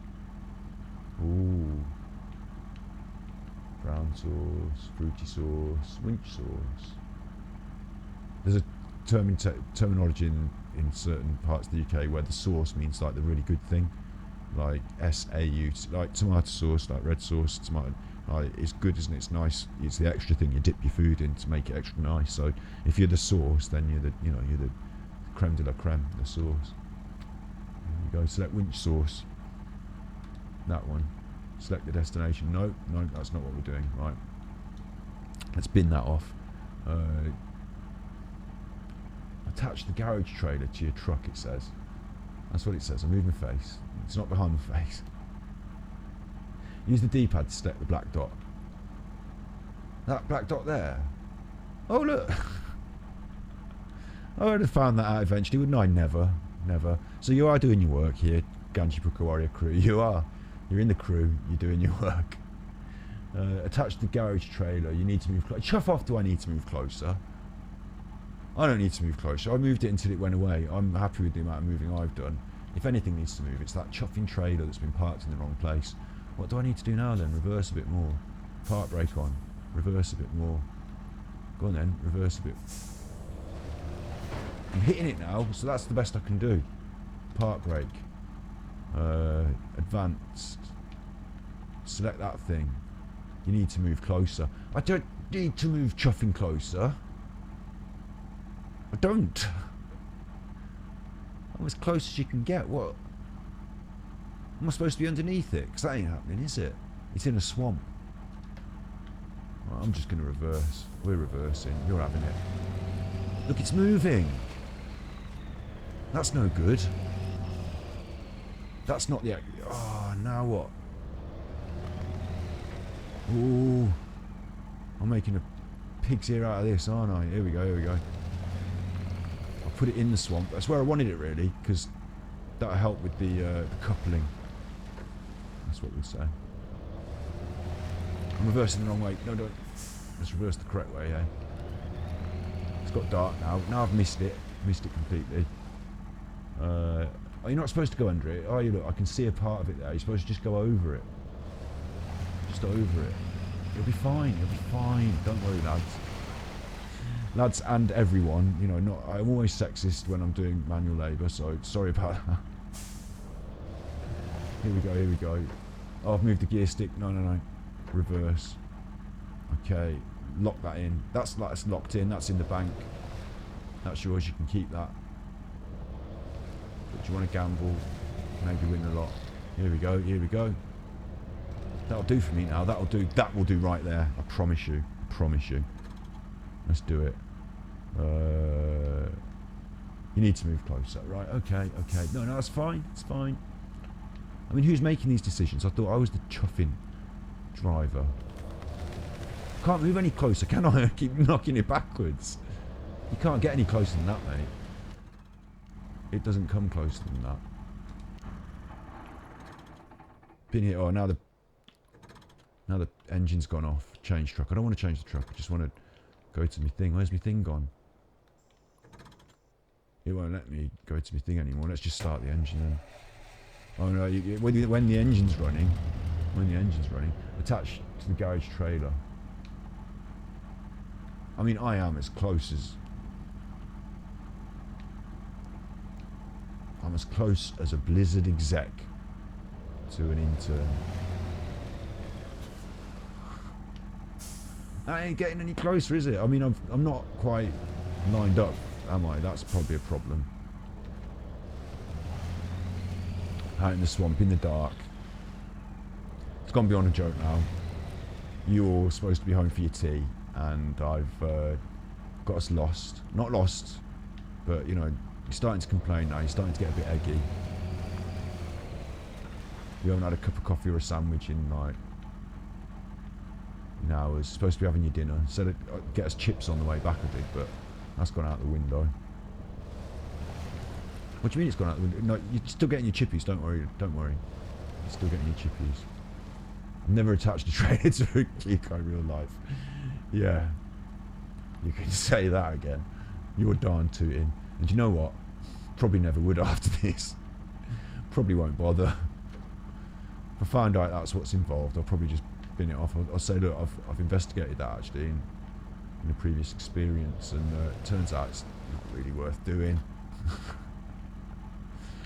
A: Ooh. Brown sauce, fruity sauce, winch sauce. There's a terminology in in certain parts of the UK where the sauce means like the really good thing, like SAU, like tomato sauce, like red sauce, tomato. Like, it's good, isn't it? It's nice. It's the extra thing you dip your food in to make it extra nice. So if you're the sauce, then you're the creme de la creme, the sauce. There you go. Select winch sauce. That one. Select the destination. No, that's not what we're doing. Right. Let's bin that off. Attach the garage trailer to your truck, it says. That's what it says. I move my face. It's not behind my face. Use the D-pad to select the black dot. That black dot there. Oh, look. I would have found that out eventually, wouldn't I? Never. So you are doing your work here, Ganji Puka Warrior crew. You are. You're in the crew. You're doing your work. Attach the garage trailer. You need to move closer. Chuff off, do I need to move closer? I don't need to move closer. I moved it until it went away. I'm happy with the amount of moving I've done. If anything needs to move, it's that chuffing trailer that's been parked in the wrong place. What do I need to do now then? Reverse a bit more. Park brake on. Reverse a bit more. Go on then, reverse a bit. I'm hitting it now, so that's the best I can do. Park brake. Advanced. Select that thing. You need to move closer. I don't need to move chuffing closer. I don't. I'm as close as you can get. What? Am I supposed to be underneath it? Because that ain't happening, is it? It's in a swamp. Right, I'm just going to reverse. We're reversing. You're having it. Look, it's moving. That's no good. That's not the... Oh, now what? Ooh. I'm making a pig's ear out of this, aren't I? Here we go. I'll put it in the swamp. That's where I wanted it, really, because that'll help with the coupling. That's what we'll say. I'm reversing the wrong way. No, don't. Let's reverse the correct way, eh? It's got dark now. Now I've missed it. Missed it completely. You're not supposed to go under it, are you? Look, I can see a part of it there. You're supposed to just go over it. Just over it. You'll be fine. You'll be fine. Don't worry, lads. Lads and everyone. You know, I'm always sexist when I'm doing manual labour, so sorry about that. Here we go. Oh, I've moved the gear stick. No. Reverse. Okay. Lock that in. That's locked in. That's in the bank. That's yours. You can keep that. But do you want to gamble? Maybe win a lot. Here we go. That'll do for me now. That will do right there. I promise you. Let's do it. You need to move closer. Right, okay. No, that's fine. It's fine. I mean, who's making these decisions? I thought I was the chuffing driver. Can't move any closer, can I? I keep knocking it backwards. You can't get any closer than that, mate. It doesn't come closer than that. Been here. Oh, now the engine's gone off. Change truck. I don't want to change the truck. I just want to go to my thing. Where's my thing gone? It won't let me go to my thing anymore. Let's just start the engine then. Oh no, when the engine's running, attach to the garage trailer. I mean, I am as close as... I'm as close as a Blizzard exec to an intern. I ain't getting any closer, is it? I mean, I'm not quite lined up, am I? That's probably a problem. Out in the swamp, in the dark. It's gone beyond a joke now. You're supposed to be home for your tea, and I've got us lost. Not lost, but, you know, you're starting to complain now. You're starting to get a bit eggy. You haven't had a cup of coffee or a sandwich in, like, hours. Supposed to be having your dinner. Said it'd get us chips on the way back, I did, but that's gone out the window. What do you mean it's gone out the window? No, you're still getting your chippies, don't worry. You're still getting your chippies. I've never attached a trailer to a Clio real life. Yeah. You can say that again. You're darn tooting. And you know what? Probably never would after this. Probably won't bother. If I find out that's what's involved, I'll probably just bin it off. I'll say, look, I've investigated that actually in a previous experience, and it turns out it's not really worth doing.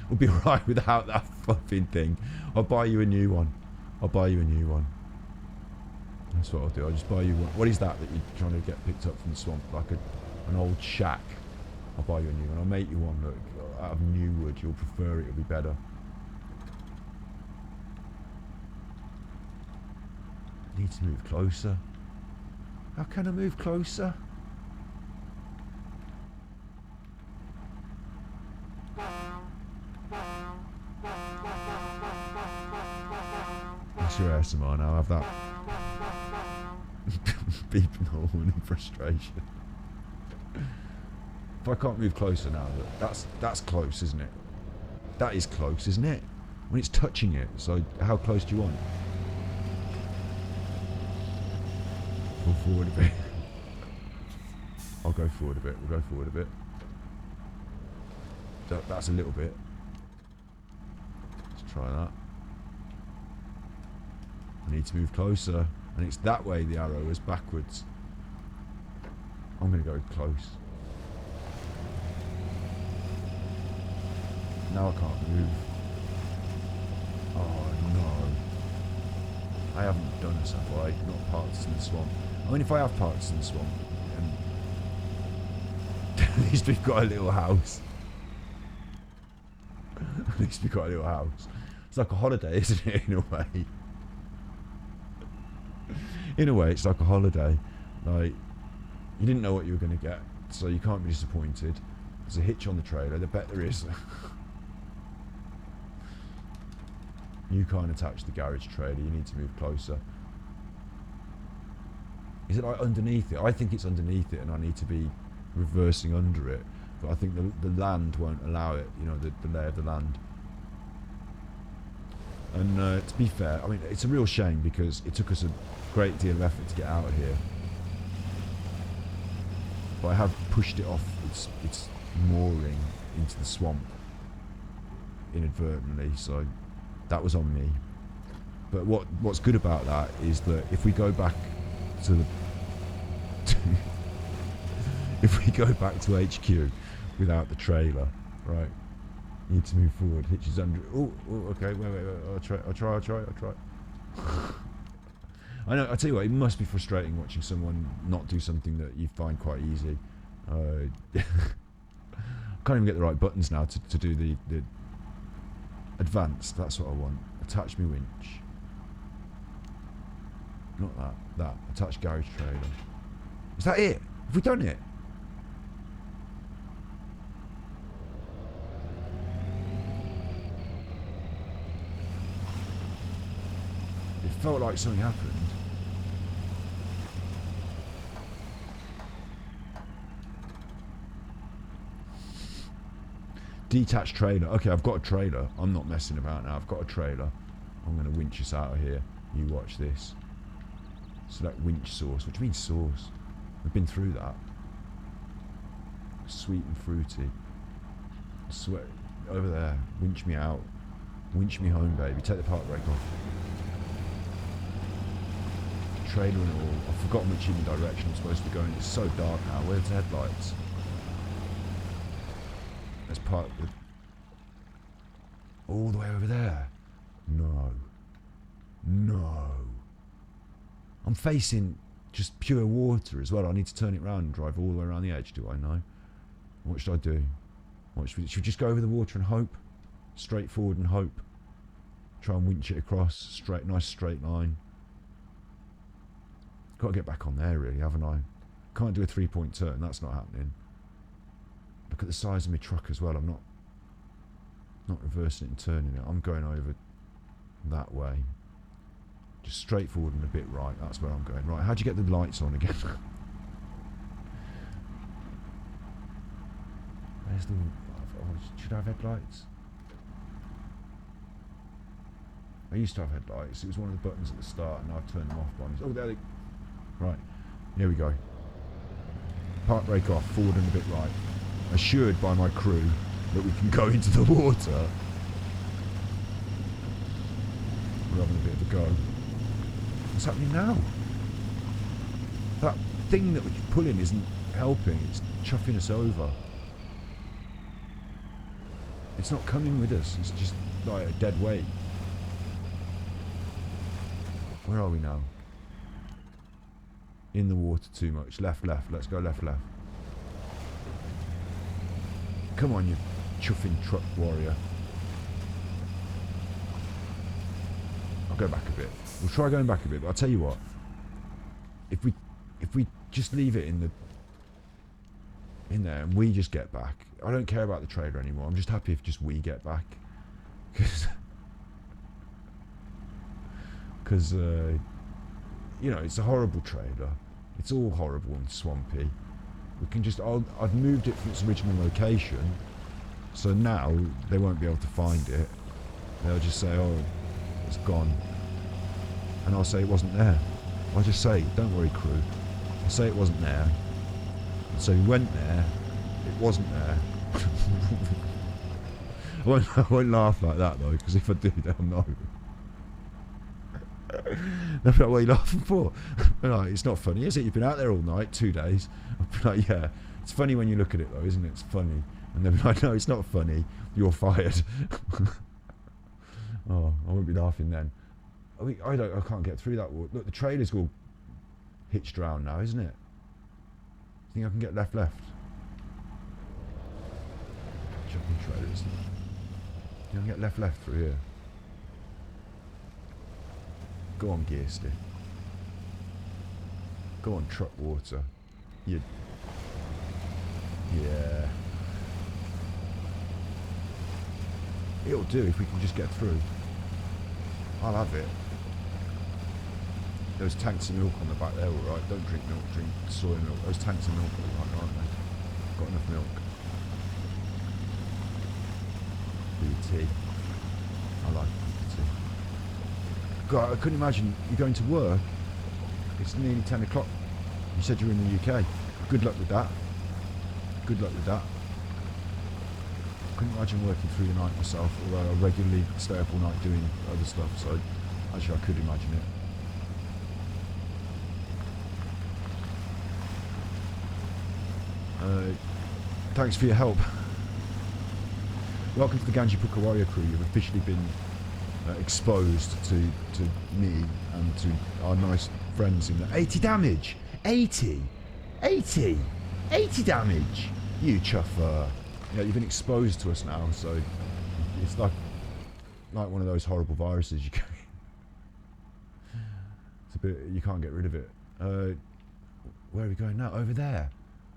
A: We'll be alright without that fucking thing. I'll buy you a new one. I'll buy you a new one. That's what I'll do. I'll just buy you one. What is that you're trying to get picked up from the swamp? Like an old shack. I'll buy you a new one. I'll make you one, look, out of new wood. You'll prefer it. It'll be better. I need to move closer. How can I move closer? That's your ASMR now. Have that beeping horn in frustration. If I can't move closer now, look, that's close, isn't it? That is close, isn't it? When it's touching it. So how close do you want? Pull forward a bit. I'll go forward a bit. We'll go forward a bit. That's a little bit. Let's try that. I need to move closer. And it's that way the arrow is backwards. I'm going to go close. Now I can't move. Oh no. I haven't done this, have I? Not parked in the swamp. I mean, if I have parked in the swamp, at least we've got a little house. At least we've got a little house. It's like a holiday, isn't it, in a way? In a way, it's like a holiday. Like, you didn't know what you were going to get, so you can't be disappointed. There's a hitch on the trailer. I bet there is. You can't attach the garage trailer. You need to move closer. Is it like underneath it? I think it's underneath it, and I need to be reversing under it. But I think the land won't allow it. You know, the lay of the land. And to be fair, I mean, it's a real shame because it took us a great deal of effort to get out of here. But I have pushed it off its mooring into the swamp inadvertently, so that was on me. But what's good about that is that if we go back to the if we go back to HQ without the trailer, right? Need to move forward. Hitches under. Oh, okay. Wait. I'll try. I know. I tell you what, it must be frustrating watching someone not do something that you find quite easy. Can't even get the right buttons now to do the advanced. That's what I want. Attach me winch. Not that. That. Attach garage trailer. Is that it? Have we done it? It felt like something happened. Detached trailer. Okay, I've got a trailer. I'm not messing about now. I've got a trailer. I'm going to winch us out of here. You watch this. Select winch source. What do you mean source? We've been through that. Sweet and fruity. Sweat over there. Winch me out. Winch me home, baby. Take the park brake off. Trailer and all. I've forgotten which even direction I'm supposed to be going. It's so dark now. Where's the headlights? Let's park all the way over there. No. I'm facing just pure water as well. I need to turn it around and drive all the way around the edge, do I know? What should I do? Should we just go over the water and hope? Straight forward and hope. Try and winch it across. Nice straight line. Got to get back on there really, haven't I? Can't do a 3-point turn, that's not happening. Look at the size of my truck as well. I'm not reversing it and turning it. I'm going over that way. Just straight forward and a bit right. That's where I'm going. Right, how'd you get the lights on again? Where's the... should I have headlights? I used to have headlights. It was one of the buttons at the start and I've turned them off by mistake. Oh, there they... Right, here we go. Park brake off, forward and a bit right. Assured by my crew that we can go into the water. We're having a bit of a go. What's happening now? That thing that we're pulling isn't helping, it's chuffing us over. It's not coming with us. It's just like a dead weight. Where are we now? In the water too much. Left, left. Let's go left, left. Come on, you chuffing truck warrior. I'll go back a bit. We'll try going back a bit, but I'll tell you what. If we just leave it in there and we just get back, I don't care about the trailer anymore. I'm just happy if just we get back, because you know, it's a horrible trailer. It's all horrible and swampy. We can just I've moved it from its original location, so now they won't be able to find it. They'll just say, oh, it's gone, and I'll say it wasn't there. I'll just say, don't worry, crew. I'll say it wasn't there. So we went there, it wasn't there. I won't laugh like that though, because if I do, they'll know. They'll be like, what are you laughing for? Like, it's not funny, is it? You've been out there all night, 2 days. I'll be like, yeah. It's funny when you look at it though, isn't it? It's funny. And they'll be like, no, it's not funny. You're fired. Oh, I won't be laughing then. I can't get through that wall. Look, the trailer's all hitched around now, isn't it? Think I can get left, left? Jumping trailer, isn't it? You can get left, left through here. Go on, gear stick. Go on, truck water. Yeah. It'll do if we can just get through. I'll have it. Those tanks of milk on the back there, alright. Don't drink milk, drink soy milk. Those tanks of milk are alright, aren't they? Got enough milk. BT. I like BT. God, I couldn't imagine you going to work. It's nearly 10 o'clock. You said you were in the UK. Good luck with that. Good luck with that. Couldn't imagine working through the night myself, although I regularly stay up all night doing other stuff, so actually I could imagine it. Thanks for your help. Welcome to the Ganji Puka Warrior crew. You've officially been exposed to me and to our nice friends in there. 80 damage! 80! 80! 80 damage! You chuffer. Yeah, you've been exposed to us now, so it's like one of those horrible viruses you can. It's a bit, you can't get rid of it. Where are we going now? Over there.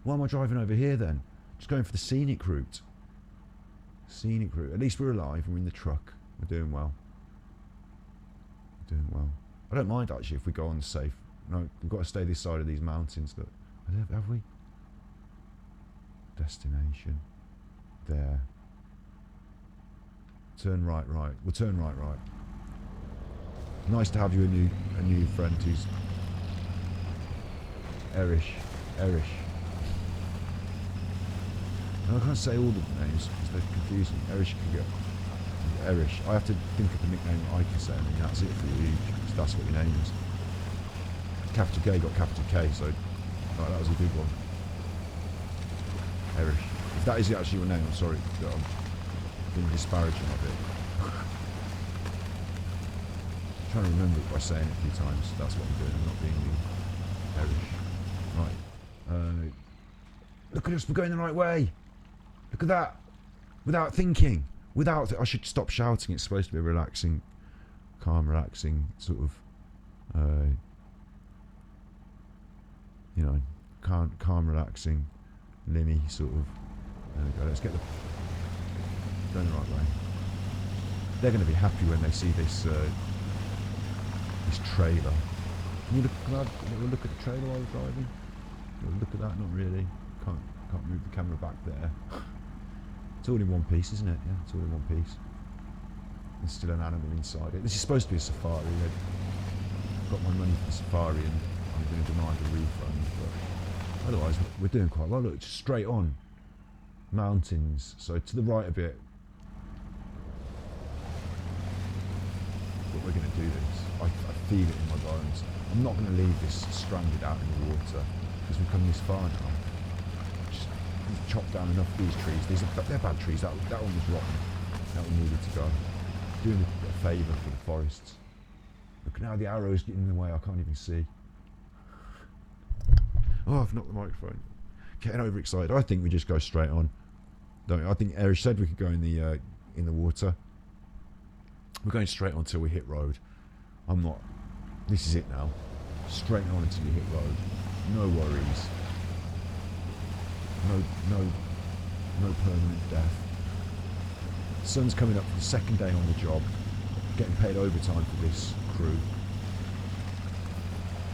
A: Why am I driving over here then? Just going for the scenic route. Scenic route. At least we're alive. We're in the truck. We're doing well. We're doing well. I don't mind actually if we go on the safe. No, we've got to stay this side of these mountains. Look, have we? Destination. There. Turn right, right. We'll turn right, right. Nice to have you a new friend who's Erish. And I can't say all the names because they're confusing. Erish can go. Erish. I have to think of a nickname I can say, and then that's it for you. Because that's what your name is. Capital K got capital K, so right, that was a good one. Erish. If that is actually your name, I'm sorry. I'm being disparaging of it. I'm trying to remember it by saying it a few times. That's what I'm doing. I'm not being mean. Erish. Right. Look at us. We're going the right way. Look at that. Without thinking. I should stop shouting. It's supposed to be a relaxing, calm, relaxing sort of, you know, calm, relaxing, Limmy sort of. There we go. Let's get going the right way. They're going to be happy when they see this this trailer. Can you look at the trailer while we're driving? Look at that. Not really. Can't move the camera back there. It's all in one piece, isn't it? Yeah, it's all in one piece. There's still an animal inside it. This is supposed to be a safari. They've got my money for the safari and I'm going to deny the refund. But otherwise, we're doing quite well. Look, it's straight on. Mountains. So to the right a bit. But we're going to do this. I feel it in my bones. I'm not going to leave this stranded out in the water because we've come this far now. chopped down enough of these trees. They're bad trees. That one was rotten. That one needed to go. Doing a favour for the forests. Look now, the arrows getting in the way. I can't even see. Oh, I've knocked the microphone. Getting overexcited. I think we just go straight on. Don't we? I think Eric said we could go in the water. We're going straight on until we hit road. I'm not. This is it now. Straight on until you hit road. No worries. No permanent death. Sun's coming up for the second day on the job. Getting paid overtime for this crew.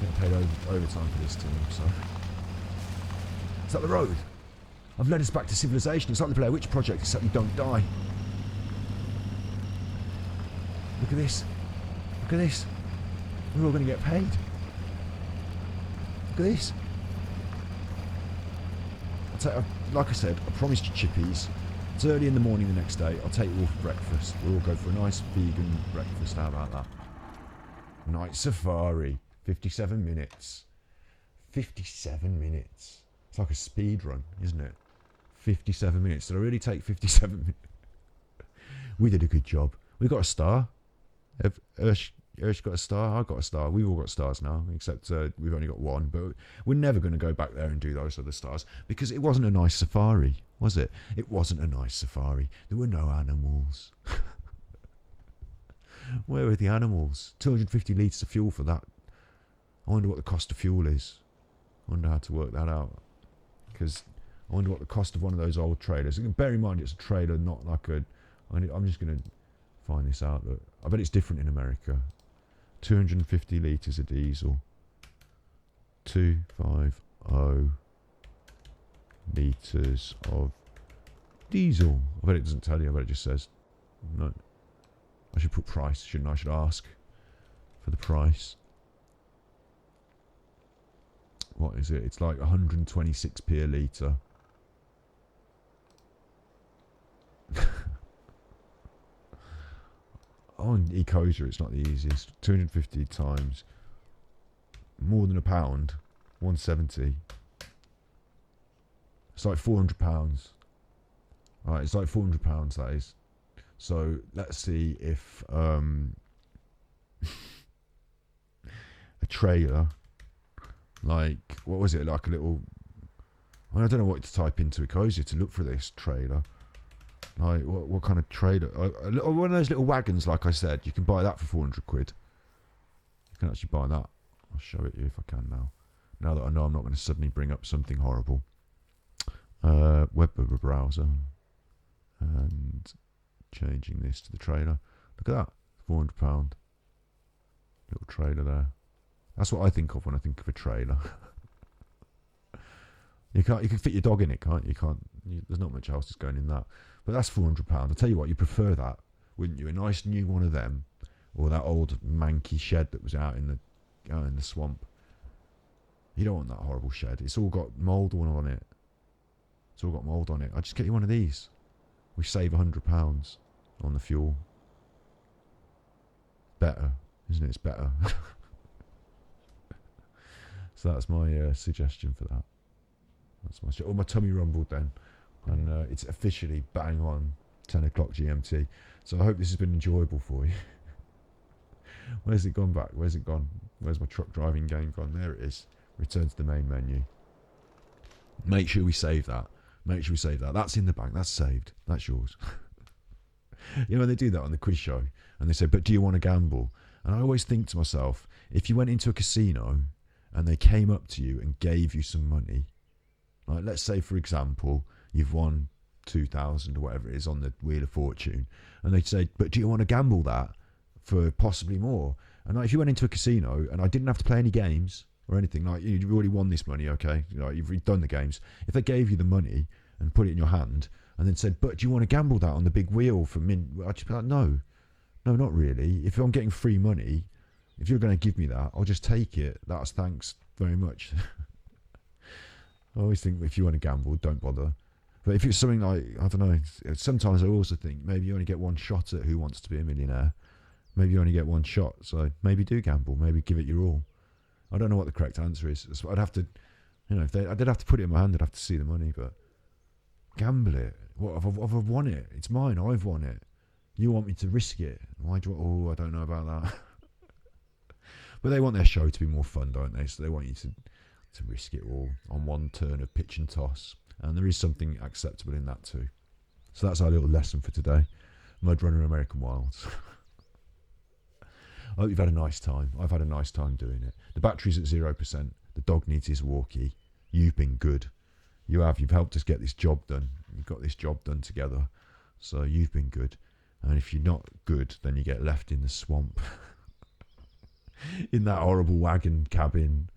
A: Getting paid overtime for this team. So, is that the road? I've led us back to civilization. It's like the Blair Witch Project, except we don't die. Look at this. Look at this. We're all going to get paid. Look at this. Like I said, I promised you chippies. It's early in the morning the next day. I'll take you all for breakfast. We'll all go for a nice vegan breakfast. How about that? Night safari. 57 minutes. 57 minutes. It's like a speed run, isn't it? 57 minutes. Did I really take 57 minutes? We did a good job. We got a star. Ersh got a star. I got a star. We've all got stars now, except we've only got one. But we're never going to go back there and do those other stars because it wasn't a nice safari, was it? It wasn't a nice safari. There were no animals. Where were the animals? 250 litres of fuel for that. I wonder what the cost of fuel is. I wonder how to work that out. Because I wonder what the cost of one of those old trailers. Bear in mind, it's a trailer, not like a. I'm just going to find this out. Look, I bet it's different in America. 250 litres of diesel. 250 litres of diesel. I bet it doesn't tell you. I bet it just says. No. I should put price, shouldn't I? I should ask for the price. What is it? It's like 126p a litre. On Ecosia, it's not the easiest. 250 times more than £1, 170. It's like £400. Right, it's like £400. That is. So let's see if a trailer, like what was it? Like a little. I don't know what to type into Ecosia to look for this trailer. Like what kind of trailer? One of those little wagons, like I said, you can buy that for 400 quid. You can actually buy that. I'll show it you if I can now. Now that I know I'm not going to suddenly bring up something horrible. Web browser. And changing this to the trailer. Look at that. £400. Little trailer there. That's what I think of when I think of a trailer. You can fit your dog in it, can't you? There's not much else that's going in that. But that's £400. I'll tell you what, you prefer that, wouldn't you? A nice new one of them, or that old manky shed that was out in the swamp. You don't want that horrible shed. It's all got mould on it. It's all got mould on it. I'll just get you one of these. We save £100 on the fuel. Better, isn't it? It's better. So that's my suggestion for that. That's my. Oh, my tummy rumbled then, and it's officially bang on 10 o'clock GMT. So I hope this has been enjoyable for you. Where's it gone back? Where's it gone? Where's my truck driving game gone? There it is. Return to the main menu. Make sure we save that. Make sure we save that. That's in the bank. That's saved. That's yours. You know, they do that on the quiz show, and they say, but do you want to gamble? And I always think to myself, if you went into a casino and they came up to you and gave you some money, like let's say, for example, you've won 2,000 or whatever it is on the Wheel of Fortune, and they say, but do you want to gamble that for possibly more? And like, if you went into a casino and I didn't have to play any games or anything, like you've already won this money, okay, you've done the games. If they gave you the money and put it in your hand and then said, but do you want to gamble that on the big wheel for I'd just be like, no, not really. If I'm getting free money, if you're going to give me that, I'll just take it. That's thanks very much. I always think if you want to gamble, don't bother. But if it's something like, I don't know, sometimes I also think maybe you only get one shot at Who Wants to Be a Millionaire. Maybe you only get one shot, so maybe do gamble. Maybe give it your all. I don't know what the correct answer is. So I'd have to, if I did have to put it in my hand, I'd have to see the money, but Gamble it. What, I've won it. It's mine. I've won it. You want me to risk it? Why do I don't know about that. But they want their show to be more fun, don't they? So they want you to risk it all on one turn of pitch and toss. And there is something acceptable in that too. So that's our little lesson for today. Mudrunner American Wilds. I hope you've had a nice time. I've had a nice time doing it. The battery's at 0%. The dog needs his walkie. You've been good. You've helped us get this job done. You've got this job done together. So you've been good. And if you're not good, then you get left in the swamp. In that horrible wagon cabin.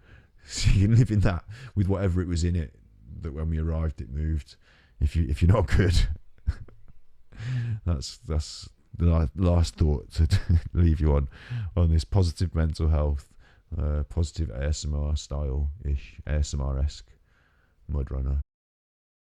A: So you can live in that with whatever it was in it that when we arrived it moved. If you're not good. That's the last thought to leave you on this positive mental health, positive ASMR style-ish, ASMR-esque Mudrunner.